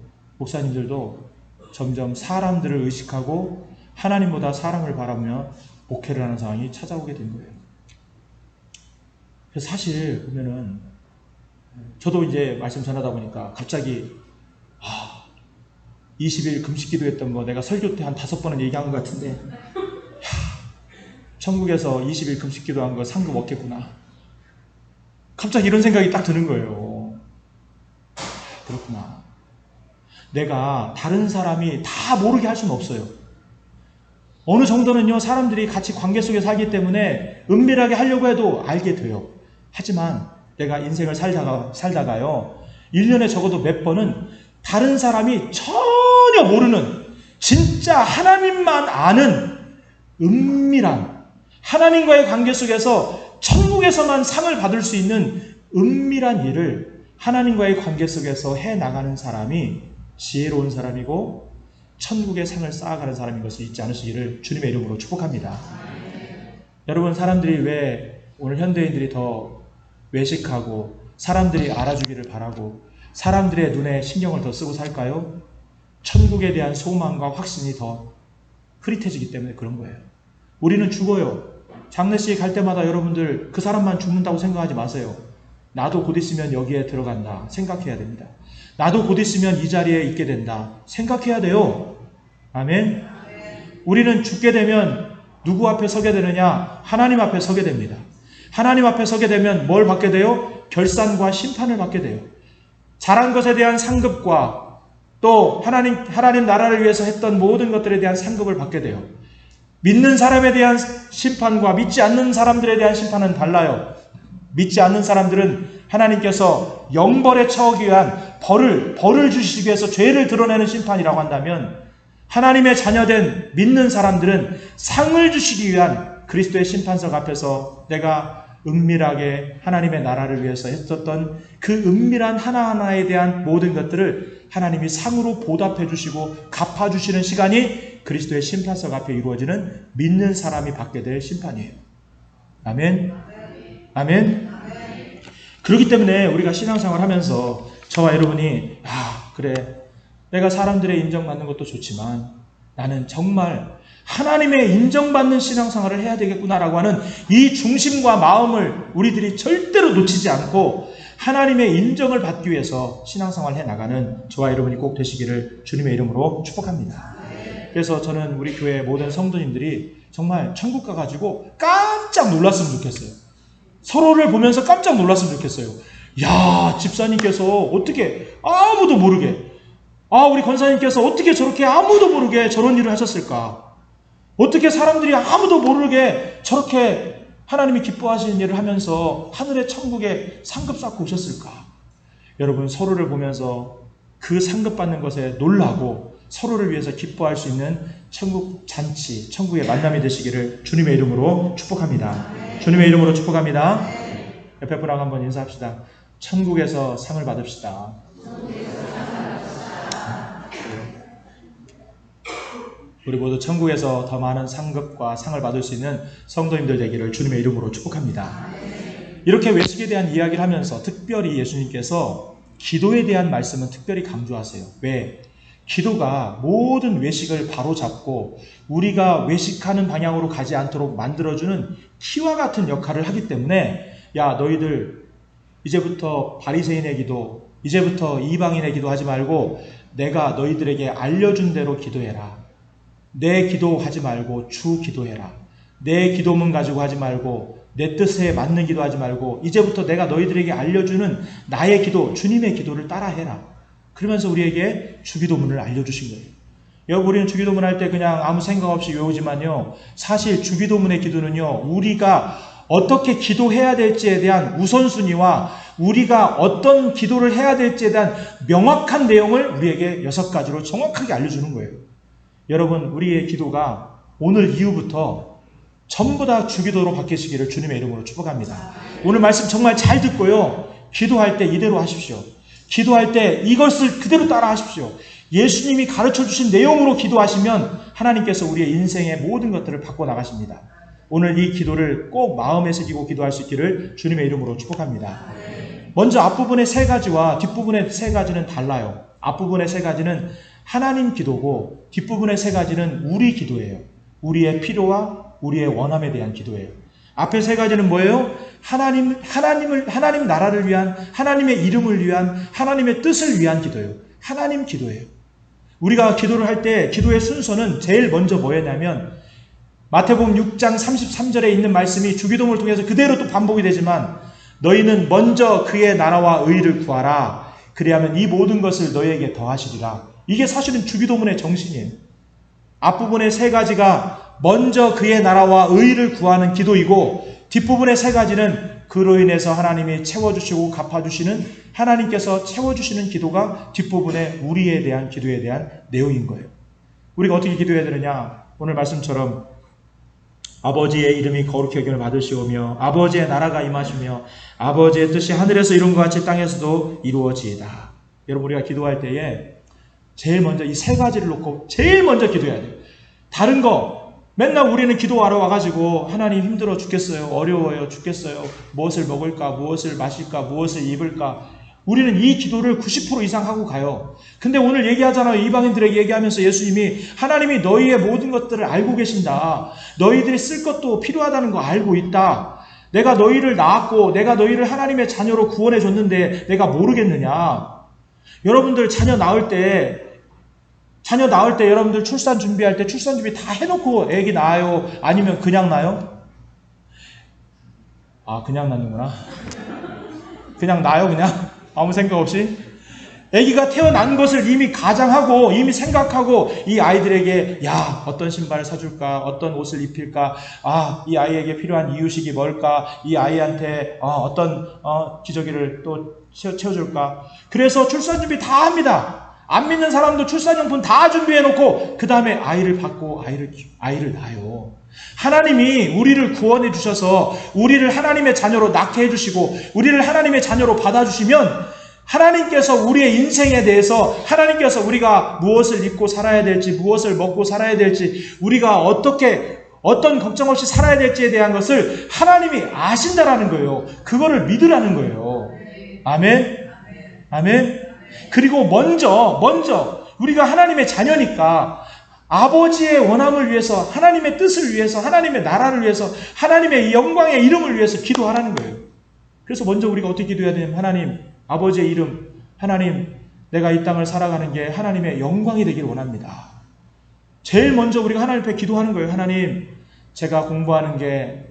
점점 사람들을 의식하고 하나님보다 사람을 바라며 목회를 하는 상황이 찾아오게 된 거예요. 그래서 사실 보면은 저도 이제 말씀 전하다 보니까 갑자기 20일 금식 기도했던 거 내가 설교 때 한 5번은 얘기한 것 같은데 천국에서 20일 금식 기도한 거 상급 얻겠구나. 갑자기 이런 생각이 딱 드는 거예요. 그렇구나. 내가 다른 사람이 다 모르게 할 수는 없어요. 어느 정도는요, 사람들이 같이 관계 속에 살기 때문에 은밀하게 하려고 해도 알게 돼요. 하지만 내가 인생을 살다가요, 1년에 적어도 몇 번은 다른 사람이 전혀 모르는, 진짜 하나님만 아는 은밀한, 하나님과의 관계 속에서 천국에서만 상을 받을 수 있는 은밀한 일을 하나님과의 관계 속에서 해나가는 사람이 지혜로운 사람이고 천국의 상을 쌓아가는 사람인 것을 잊지 않으시기를 주님의 이름으로 축복합니다. 여러분, 사람들이 왜 오늘 현대인들이 더 외식하고 사람들이 알아주기를 바라고 사람들의 눈에 신경을 더 쓰고 살까요? 천국에 대한 소망과 확신이 더 흐릿해지기 때문에 그런 거예요. 우리는 죽어요. 장례식 갈 때마다 여러분들 그 사람만 죽는다고 생각하지 마세요. 나도 곧 있으면 여기에 들어간다 생각해야 됩니다. 나도 곧 있으면 이 자리에 있게 된다 생각해야 돼요. 아멘. 우리는 죽게 되면 누구 앞에 서게 되느냐? 하나님 앞에 서게 됩니다. 하나님 앞에 서게 되면 뭘 받게 돼요? 결산과 심판을 받게 돼요. 잘한 것에 대한 상급과 또 하나님 나라를 위해서 했던 모든 것들에 대한 상급을 받게 돼요. 믿는 사람에 대한 심판과 믿지 않는 사람들에 대한 심판은 달라요. 믿지 않는 사람들은 하나님께서 영벌에 처하기 위한 벌을 주시기 위해서 죄를 드러내는 심판이라고 한다면, 하나님의 자녀된 믿는 사람들은 상을 주시기 위한 그리스도의 심판석 앞에서 내가 은밀하게 하나님의 나라를 위해서 했었던 그 은밀한 하나하나에 대한 모든 것들을 하나님이 상으로 보답해 주시고 갚아 주시는 시간이 그리스도의 심판석 앞에 이루어지는 믿는 사람이 받게 될 심판이에요. 아멘. 아멘. 그렇기 때문에 우리가 신앙생활 하면서 저와 여러분이 그래, 내가 사람들의 인정받는 것도 좋지만 나는 정말 하나님의 인정받는 신앙생활을 해야 되겠구나라고 하는 이 중심과 마음을 우리들이 절대로 놓치지 않고 하나님의 인정을 받기 위해서 신앙생활을 해나가는 저와 여러분이 꼭 되시기를 주님의 이름으로 축복합니다. 그래서 저는 우리 교회 모든 성도님들이 정말 천국 가가지고 깜짝 놀랐으면 좋겠어요. 서로를 보면서 깜짝 놀랐으면 좋겠어요. 야, 집사님께서 어떻게 아무도 모르게, 우리 권사님께서 어떻게 저렇게 아무도 모르게 저런 일을 하셨을까? 어떻게 사람들이 아무도 모르게 저렇게 하나님이 기뻐하시는 일을 하면서 하늘의 천국에 상급 쌓고 오셨을까? 여러분, 서로를 보면서 그 상급 받는 것에 놀라고 서로를 위해서 기뻐할 수 있는 천국 잔치, 천국의 만남이 되시기를 주님의 이름으로 축복합니다. 주님의 이름으로 축복합니다. 옆에 분하고 한번 인사합시다. 천국에서 상을 받읍시다. 우리 모두 천국에서 더 많은 상급과 상을 받을 수 있는 성도님들 되기를 주님의 이름으로 축복합니다. 이렇게 외식에 대한 이야기를 하면서 특별히 예수님께서 기도에 대한 말씀은 특별히 강조하세요. 왜? 기도가 모든 외식을 바로잡고 우리가 외식하는 방향으로 가지 않도록 만들어주는 키와 같은 역할을 하기 때문에, 야, 너희들 이제부터 바리새인의 기도, 이제부터 이방인의 기도 하지 말고 내가 너희들에게 알려준 대로 기도해라. 내 기도하지 말고 주 기도해라. 내 기도문 가지고 하지 말고 내 뜻에 맞는 기도하지 말고 이제부터 내가 너희들에게 알려주는 나의 기도, 주님의 기도를 따라해라. 그러면서 우리에게 주기도문을 알려주신 거예요. 여러분, 우리는 주기도문 할 때 그냥 아무 생각 없이 외우지만요, 사실 주기도문의 기도는요, 우리가 어떻게 기도해야 될지에 대한 우선순위와 우리가 어떤 기도를 해야 될지에 대한 명확한 내용을 우리에게 6가지로 정확하게 알려주는 거예요. 여러분, 우리의 기도가 오늘 이후부터 전부 다 주기도로 바뀌시기를 주님의 이름으로 축복합니다. 오늘 말씀 정말 잘 듣고요, 기도할 때 이대로 하십시오. 기도할 때 이것을 그대로 따라 하십시오. 예수님이 가르쳐주신 내용으로 기도하시면 하나님께서 우리의 인생의 모든 것들을 바꿔나가십니다. 오늘 이 기도를 꼭 마음에 새기고 기도할 수 있기를 주님의 이름으로 축복합니다. 먼저 앞부분의 3가지와 뒷부분의 3가지는 달라요. 앞부분의 3가지는 하나님 기도고 뒷부분의 3가지는 우리 기도예요. 우리의 필요와 우리의 원함에 대한 기도예요. 앞에 3가지는 뭐예요? 하나님 나라를 위한, 하나님의 이름을 위한, 하나님의 뜻을 위한 기도예요. 하나님 기도예요. 우리가 기도를 할 때 기도의 순서는 제일 먼저 뭐였냐면, 마태복음 6장 33절에 있는 말씀이 주기도문을 통해서 그대로 또 반복이 되지만, 너희는 먼저 그의 나라와 의를 구하라. 그리하면 이 모든 것을 너희에게 더하시리라. 이게 사실은 주기도문의 정신이에요. 앞부분의 3가지가 먼저 그의 나라와 의를 구하는 기도이고, 뒷부분의 3가지는 그로 인해서 하나님이 채워주시고 갚아주시는, 하나님께서 채워주시는 기도가 뒷부분의 우리에 대한 기도에 대한 내용인 거예요. 우리가 어떻게 기도해야 되느냐? 오늘 말씀처럼 아버지의 이름이 거룩히 여김을 받으시오며 아버지의 나라가 임하시며 아버지의 뜻이 하늘에서 이룬 것 같이 땅에서도 이루어지이다. 여러분, 우리가 기도할 때에 제일 먼저 이 3가지를 놓고 제일 먼저 기도해야 돼요. 다른 거 맨날 우리는 기도하러 와가지고 하나님 힘들어 죽겠어요, 어려워요 죽겠어요, 무엇을 먹을까, 무엇을 마실까, 무엇을 입을까, 우리는 이 기도를 90% 이상 하고 가요. 근데 오늘 얘기하잖아요. 이방인들에게 얘기하면서 예수님이 하나님이 너희의 모든 것들을 알고 계신다. 너희들이 쓸 것도 필요하다는 거 알고 있다. 내가 너희를 낳았고 내가 너희를 하나님의 자녀로 구원해 줬는데 내가 모르겠느냐. 여러분들 자녀 낳을 때 여러분들 출산 준비할 때 출산 준비 다 해놓고 애기 낳아요? 아니면 그냥 낳아요? 아, 그냥 낳는구나. 그냥 낳아요, 그냥? 아무 생각 없이? 아기가 태어난 것을 이미 가장하고 이미 생각하고 이 아이들에게 어떤 신발을 사줄까, 어떤 옷을 입힐까, 이 아이에게 필요한 이유식이 뭘까, 이 아이한테 어떤 기저귀를 또 채워줄까. 그래서 출산 준비 다 합니다. 안 믿는 사람도 출산용품 다 준비해놓고 그 다음에 아이를 받고 아이를 낳아요. 하나님이 우리를 구원해 주셔서 우리를 하나님의 자녀로 낳게 해주시고 우리를 하나님의 자녀로 받아주시면 하나님께서 우리의 인생에 대해서, 하나님께서 우리가 무엇을 입고 살아야 될지, 무엇을 먹고 살아야 될지, 우리가 어떤 걱정 없이 살아야 될지에 대한 것을 하나님이 아신다라는 거예요. 그거를 믿으라는 거예요. 아멘? 아멘? 그리고 먼저 우리가 하나님의 자녀니까 아버지의 원함을 위해서, 하나님의 뜻을 위해서, 하나님의 나라를 위해서, 하나님의 영광의 이름을 위해서 기도하라는 거예요. 그래서 먼저 우리가 어떻게 기도해야 되냐면, 하나님, 아버지의 이름, 하나님, 내가 이 땅을 살아가는 게 하나님의 영광이 되기를 원합니다. 제일 먼저 우리가 하나님 앞에 기도하는 거예요. 하나님, 제가 공부하는 게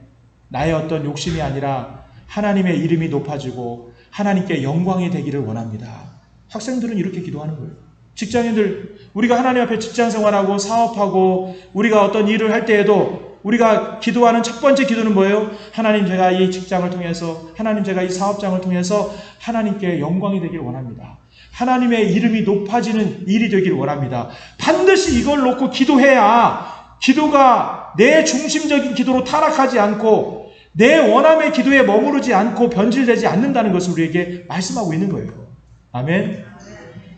나의 어떤 욕심이 아니라 하나님의 이름이 높아지고 하나님께 영광이 되기를 원합니다. 학생들은 이렇게 기도하는 거예요. 직장인들, 우리가 하나님 앞에 직장 생활하고 사업하고 우리가 어떤 일을 할 때에도 우리가 기도하는 첫 번째 기도는 뭐예요? 하나님, 제가 이 직장을 통해서, 하나님, 제가 이 사업장을 통해서 하나님께 영광이 되기를 원합니다. 하나님의 이름이 높아지는 일이 되기를 원합니다. 반드시 이걸 놓고 기도해야 기도가 내 중심적인 기도로 타락하지 않고 내 원함의 기도에 머무르지 않고 변질되지 않는다는 것을 우리에게 말씀하고 있는 거예요. 아멘.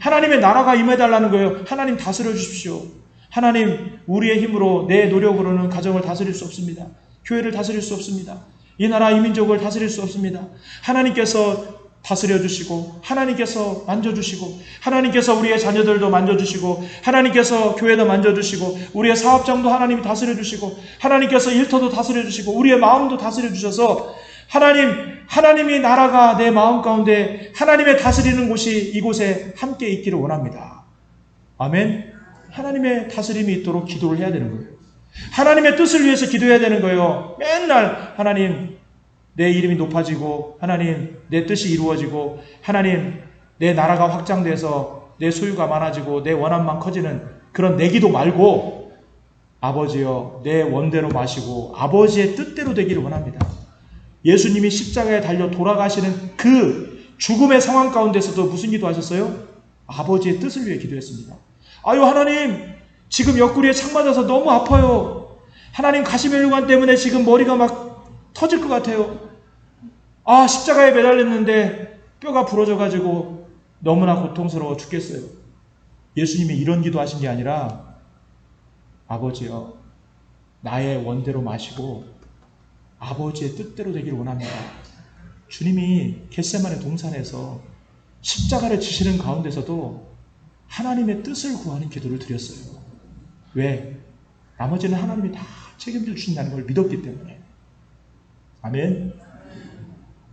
하나님의 나라가 임해달라는 거예요. 하나님 다스려 주십시오. 하나님, 우리의 힘으로, 내 노력으로는 가정을 다스릴 수 없습니다. 교회를 다스릴 수 없습니다. 이 나라, 이 민족을 다스릴 수 없습니다. 하나님께서 다스려 주시고, 하나님께서 만져주시고, 하나님께서 우리의 자녀들도 만져주시고, 하나님께서 교회도 만져주시고, 우리의 사업장도 하나님이 다스려 주시고, 하나님께서 일터도 다스려 주시고, 우리의 마음도 다스려 주셔서 하나님이 나라가 내 마음 가운데, 하나님의 다스리는 곳이 이곳에 함께 있기를 원합니다. 아멘. 하나님의 다스림이 있도록 기도를 해야 되는 거예요. 하나님의 뜻을 위해서 기도해야 되는 거예요. 맨날 하나님, 내 이름이 높아지고, 하나님, 내 뜻이 이루어지고, 하나님, 내 나라가 확장돼서 내 소유가 많아지고 내 원함만 커지는 그런 내 기도 말고 아버지여 내 원대로 마시고 아버지의 뜻대로 되기를 원합니다. 예수님이 십자가에 달려 돌아가시는 그 죽음의 상황 가운데서도 무슨 기도하셨어요? 아버지의 뜻을 위해 기도했습니다. 아유 하나님 지금 옆구리에 창 맞아서 너무 아파요. 하나님 가시면류관 때문에 지금 머리가 막 터질 것 같아요. 아 십자가에 매달렸는데 뼈가 부러져가지고 너무나 고통스러워 죽겠어요. 예수님이 이런 기도하신 게 아니라 아버지여 나의 원대로 마시고 아버지의 뜻대로 되기를 원합니다. 주님이 겟세마네 동산에서 십자가를 지시는 가운데서도 하나님의 뜻을 구하는 기도를 드렸어요. 왜? 나머지는 하나님이 다 책임져 주신다는 걸 믿었기 때문에. 아멘.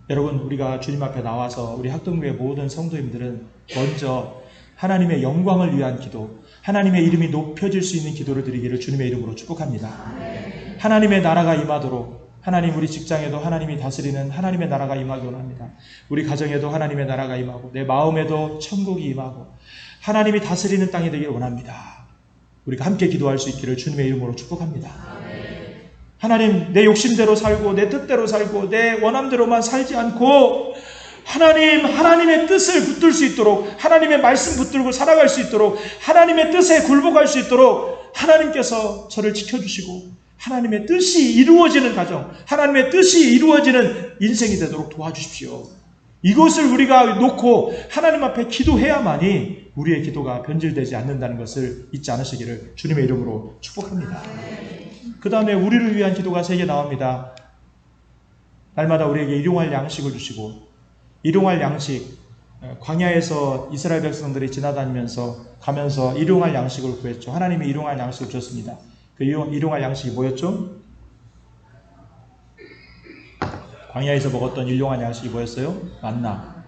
여러분 우리가 주님 앞에 나와서 우리 학동교회 모든 성도님들은 먼저 하나님의 영광을 위한 기도, 하나님의 이름이 높여질 수 있는 기도를 드리기를 주님의 이름으로 축복합니다. 하나님의 나라가 임하도록 하나님 우리 직장에도 하나님이 다스리는 하나님의 나라가 임하기 원합니다. 우리 가정에도 하나님의 나라가 임하고 내 마음에도 천국이 임하고 하나님이 다스리는 땅이 되기를 원합니다. 우리가 함께 기도할 수 있기를 주님의 이름으로 축복합니다. 하나님 내 욕심대로 살고 내 뜻대로 살고 내 원함대로만 살지 않고 하나님의 뜻을 붙들 수 있도록 하나님의 말씀 붙들고 살아갈 수 있도록 하나님의 뜻에 굴복할 수 있도록 하나님께서 저를 지켜주시고 하나님의 뜻이 이루어지는 가정, 하나님의 뜻이 이루어지는 인생이 되도록 도와주십시오. 이것을 우리가 놓고 하나님 앞에 기도해야만이 우리의 기도가 변질되지 않는다는 것을 잊지 않으시기를 주님의 이름으로 축복합니다. 그 다음에 우리를 위한 기도가 3개 나옵니다. 날마다 우리에게 일용할 양식을 주시고 일용할 양식, 광야에서 이스라엘 백성들이 지나다니면서 가면서 일용할 양식을 구했죠. 하나님이 일용할 양식을 주셨습니다. 그 일용할 양식이 뭐였죠? 광야에서 먹었던 일용할 양식이 뭐였어요? 만나.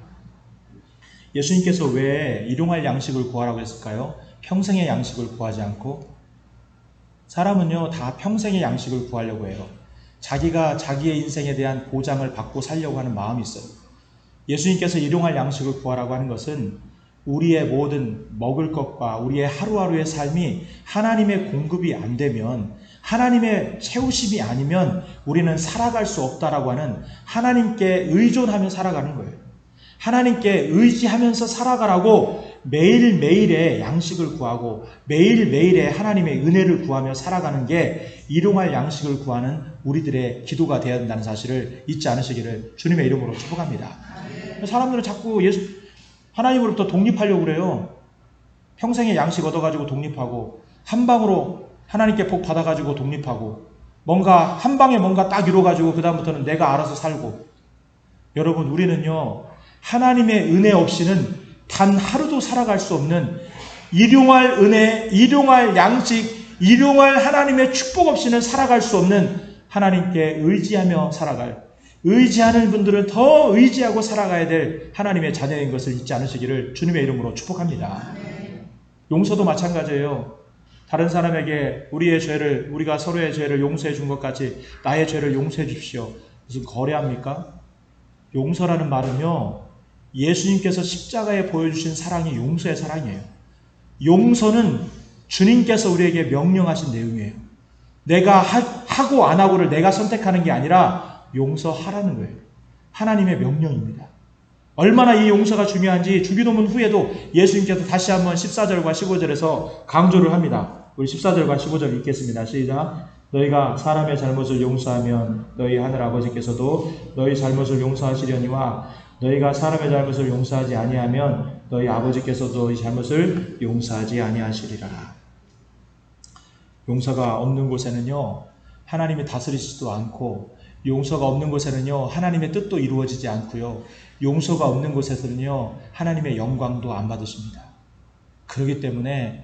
예수님께서 왜 일용할 양식을 구하라고 했을까요? 평생의 양식을 구하지 않고 사람은요 다 평생의 양식을 구하려고 해요. 자기가 자기의 인생에 대한 보장을 받고 살려고 하는 마음이 있어요. 예수님께서 일용할 양식을 구하라고 하는 것은 우리의 모든 먹을 것과 우리의 하루하루의 삶이 하나님의 공급이 안 되면 하나님의 채우심이 아니면 우리는 살아갈 수 없다라고 하는 하나님께 의존하며 살아가는 거예요. 하나님께 의지하면서 살아가라고 매일매일의 양식을 구하고 매일매일의 하나님의 은혜를 구하며 살아가는 게 일용할 양식을 구하는 우리들의 기도가 되어야 된다는 사실을 잊지 않으시기를 주님의 이름으로 축복합니다. 사람들은 자꾸 하나님으로부터 독립하려고 그래요. 평생의 양식 얻어가지고 독립하고 한 방으로 하나님께 복 받아가지고 독립하고 뭔가 한 방에 뭔가 딱 이뤄가지고 그 다음부터는 내가 알아서 살고. 여러분 우리는요 하나님의 은혜 없이는 단 하루도 살아갈 수 없는 일용할 은혜, 일용할 양식, 일용할 하나님의 축복 없이는 살아갈 수 없는 하나님께 의지하며 살아갈, 의지하는 분들은 더 의지하고 살아가야 될 하나님의 자녀인 것을 잊지 않으시기를 주님의 이름으로 축복합니다. 용서도 마찬가지예요. 다른 사람에게 우리의 죄를, 우리가 서로의 죄를 용서해 준 것 같이 나의 죄를 용서해 주십시오. 무슨 거래합니까? 용서라는 말은요 예수님께서 십자가에 보여주신 사랑이 용서의 사랑이에요. 용서는 주님께서 우리에게 명령하신 내용이에요. 내가 하고 안 하고를 내가 선택하는 게 아니라 용서하라는 거예요. 하나님의 명령입니다. 얼마나 이 용서가 중요한지 주기도문 후에도 예수님께서 다시 한번 14절과 15절에서 강조를 합니다. 우리 14절과 15절 읽겠습니다. 시작. 너희가 사람의 잘못을 용서하면 너희 하늘아버지께서도 너희 잘못을 용서하시려니와 너희가 사람의 잘못을 용서하지 아니하면 너희 아버지께서도 이 잘못을 용서하지 아니하시리라. 용서가 없는 곳에는요 하나님이 다스리지도 않고 용서가 없는 곳에는요 하나님의 뜻도 이루어지지 않고요 용서가 없는 곳에서는요 하나님의 영광도 안 받으십니다. 그렇기 때문에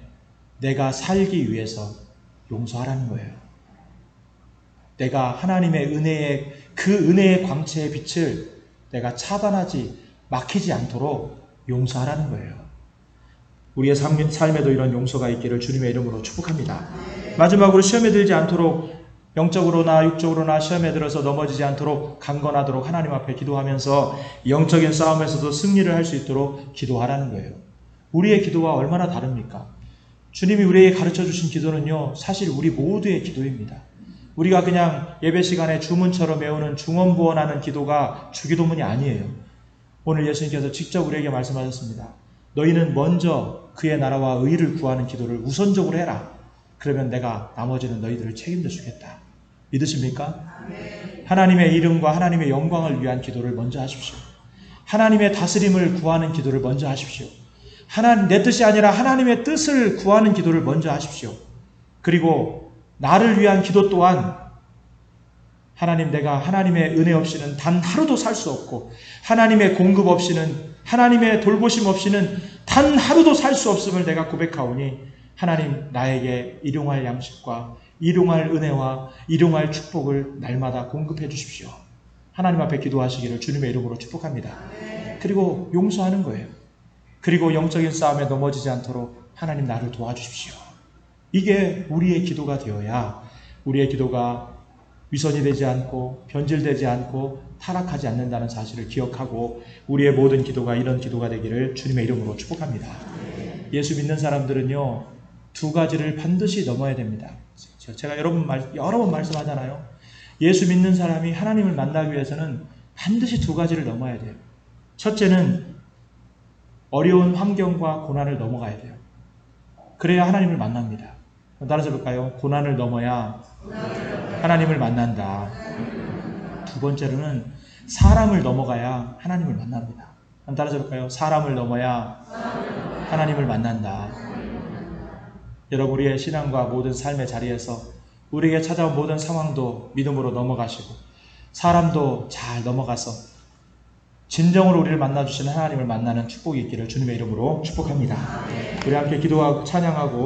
내가 살기 위해서 용서하라는 거예요. 내가 하나님의 은혜의 그 은혜의 광채의 빛을 내가 차단하지 막히지 않도록 용서하라는 거예요. 우리의 삶에도 이런 용서가 있기를 주님의 이름으로 축복합니다. 마지막으로 시험에 들지 않도록 영적으로나 육적으로나 시험에 들어서 넘어지지 않도록 강건하도록 하나님 앞에 기도하면서 영적인 싸움에서도 승리를 할 수 있도록 기도하라는 거예요. 우리의 기도와 얼마나 다릅니까? 주님이 우리에게 가르쳐 주신 기도는요, 사실 우리 모두의 기도입니다. 우리가 그냥 예배 시간에 주문처럼 외우는 중언부언하는 기도가 주기도문이 아니에요. 오늘 예수님께서 직접 우리에게 말씀하셨습니다. 너희는 먼저 그의 나라와 의를 구하는 기도를 우선적으로 해라. 그러면 내가 나머지는 너희들을 책임져 주겠다. 믿으십니까? 하나님의 이름과 하나님의 영광을 위한 기도를 먼저 하십시오. 하나님의 다스림을 구하는 기도를 먼저 하십시오. 내 뜻이 아니라 하나님의 뜻을 구하는 기도를 먼저 하십시오. 그리고 나를 위한 기도 또한 하나님, 내가 하나님의 은혜 없이는 단 하루도 살 수 없고 하나님의 공급 없이는, 하나님의 돌보심 없이는 단 하루도 살 수 없음을 내가 고백하오니 하나님, 나에게 일용할 양식과 일용할 은혜와 일용할 축복을 날마다 공급해 주십시오. 하나님 앞에 기도하시기를 주님의 이름으로 축복합니다. 그리고 용서하는 거예요. 그리고 영적인 싸움에 넘어지지 않도록 하나님, 나를 도와주십시오. 이게 우리의 기도가 되어야 우리의 기도가 위선이 되지 않고 변질되지 않고 타락하지 않는다는 사실을 기억하고 우리의 모든 기도가 이런 기도가 되기를 주님의 이름으로 축복합니다. 예수 믿는 사람들은요, 두 가지를 반드시 넘어야 됩니다. 제가 여러 번 말씀하잖아요. 예수 믿는 사람이 하나님을 만나기 위해서는 반드시 두 가지를 넘어야 돼요. 첫째는 어려운 환경과 고난을 넘어가야 돼요. 그래야 하나님을 만납니다. 따라서 볼까요? 고난을 넘어야 하나님을 만난다. 두 번째로는 사람을 넘어가야 하나님을 만납니다. 따라서 볼까요? 사람을 넘어야 하나님을 만난다. 여러분, 우리의 신앙과 모든 삶의 자리에서 우리에게 찾아온 모든 상황도 믿음으로 넘어가시고 사람도 잘 넘어가서 진정으로 우리를 만나주시는 하나님을 만나는 축복이 있기를 주님의 이름으로 축복합니다. 우리 함께 기도하고 찬양하고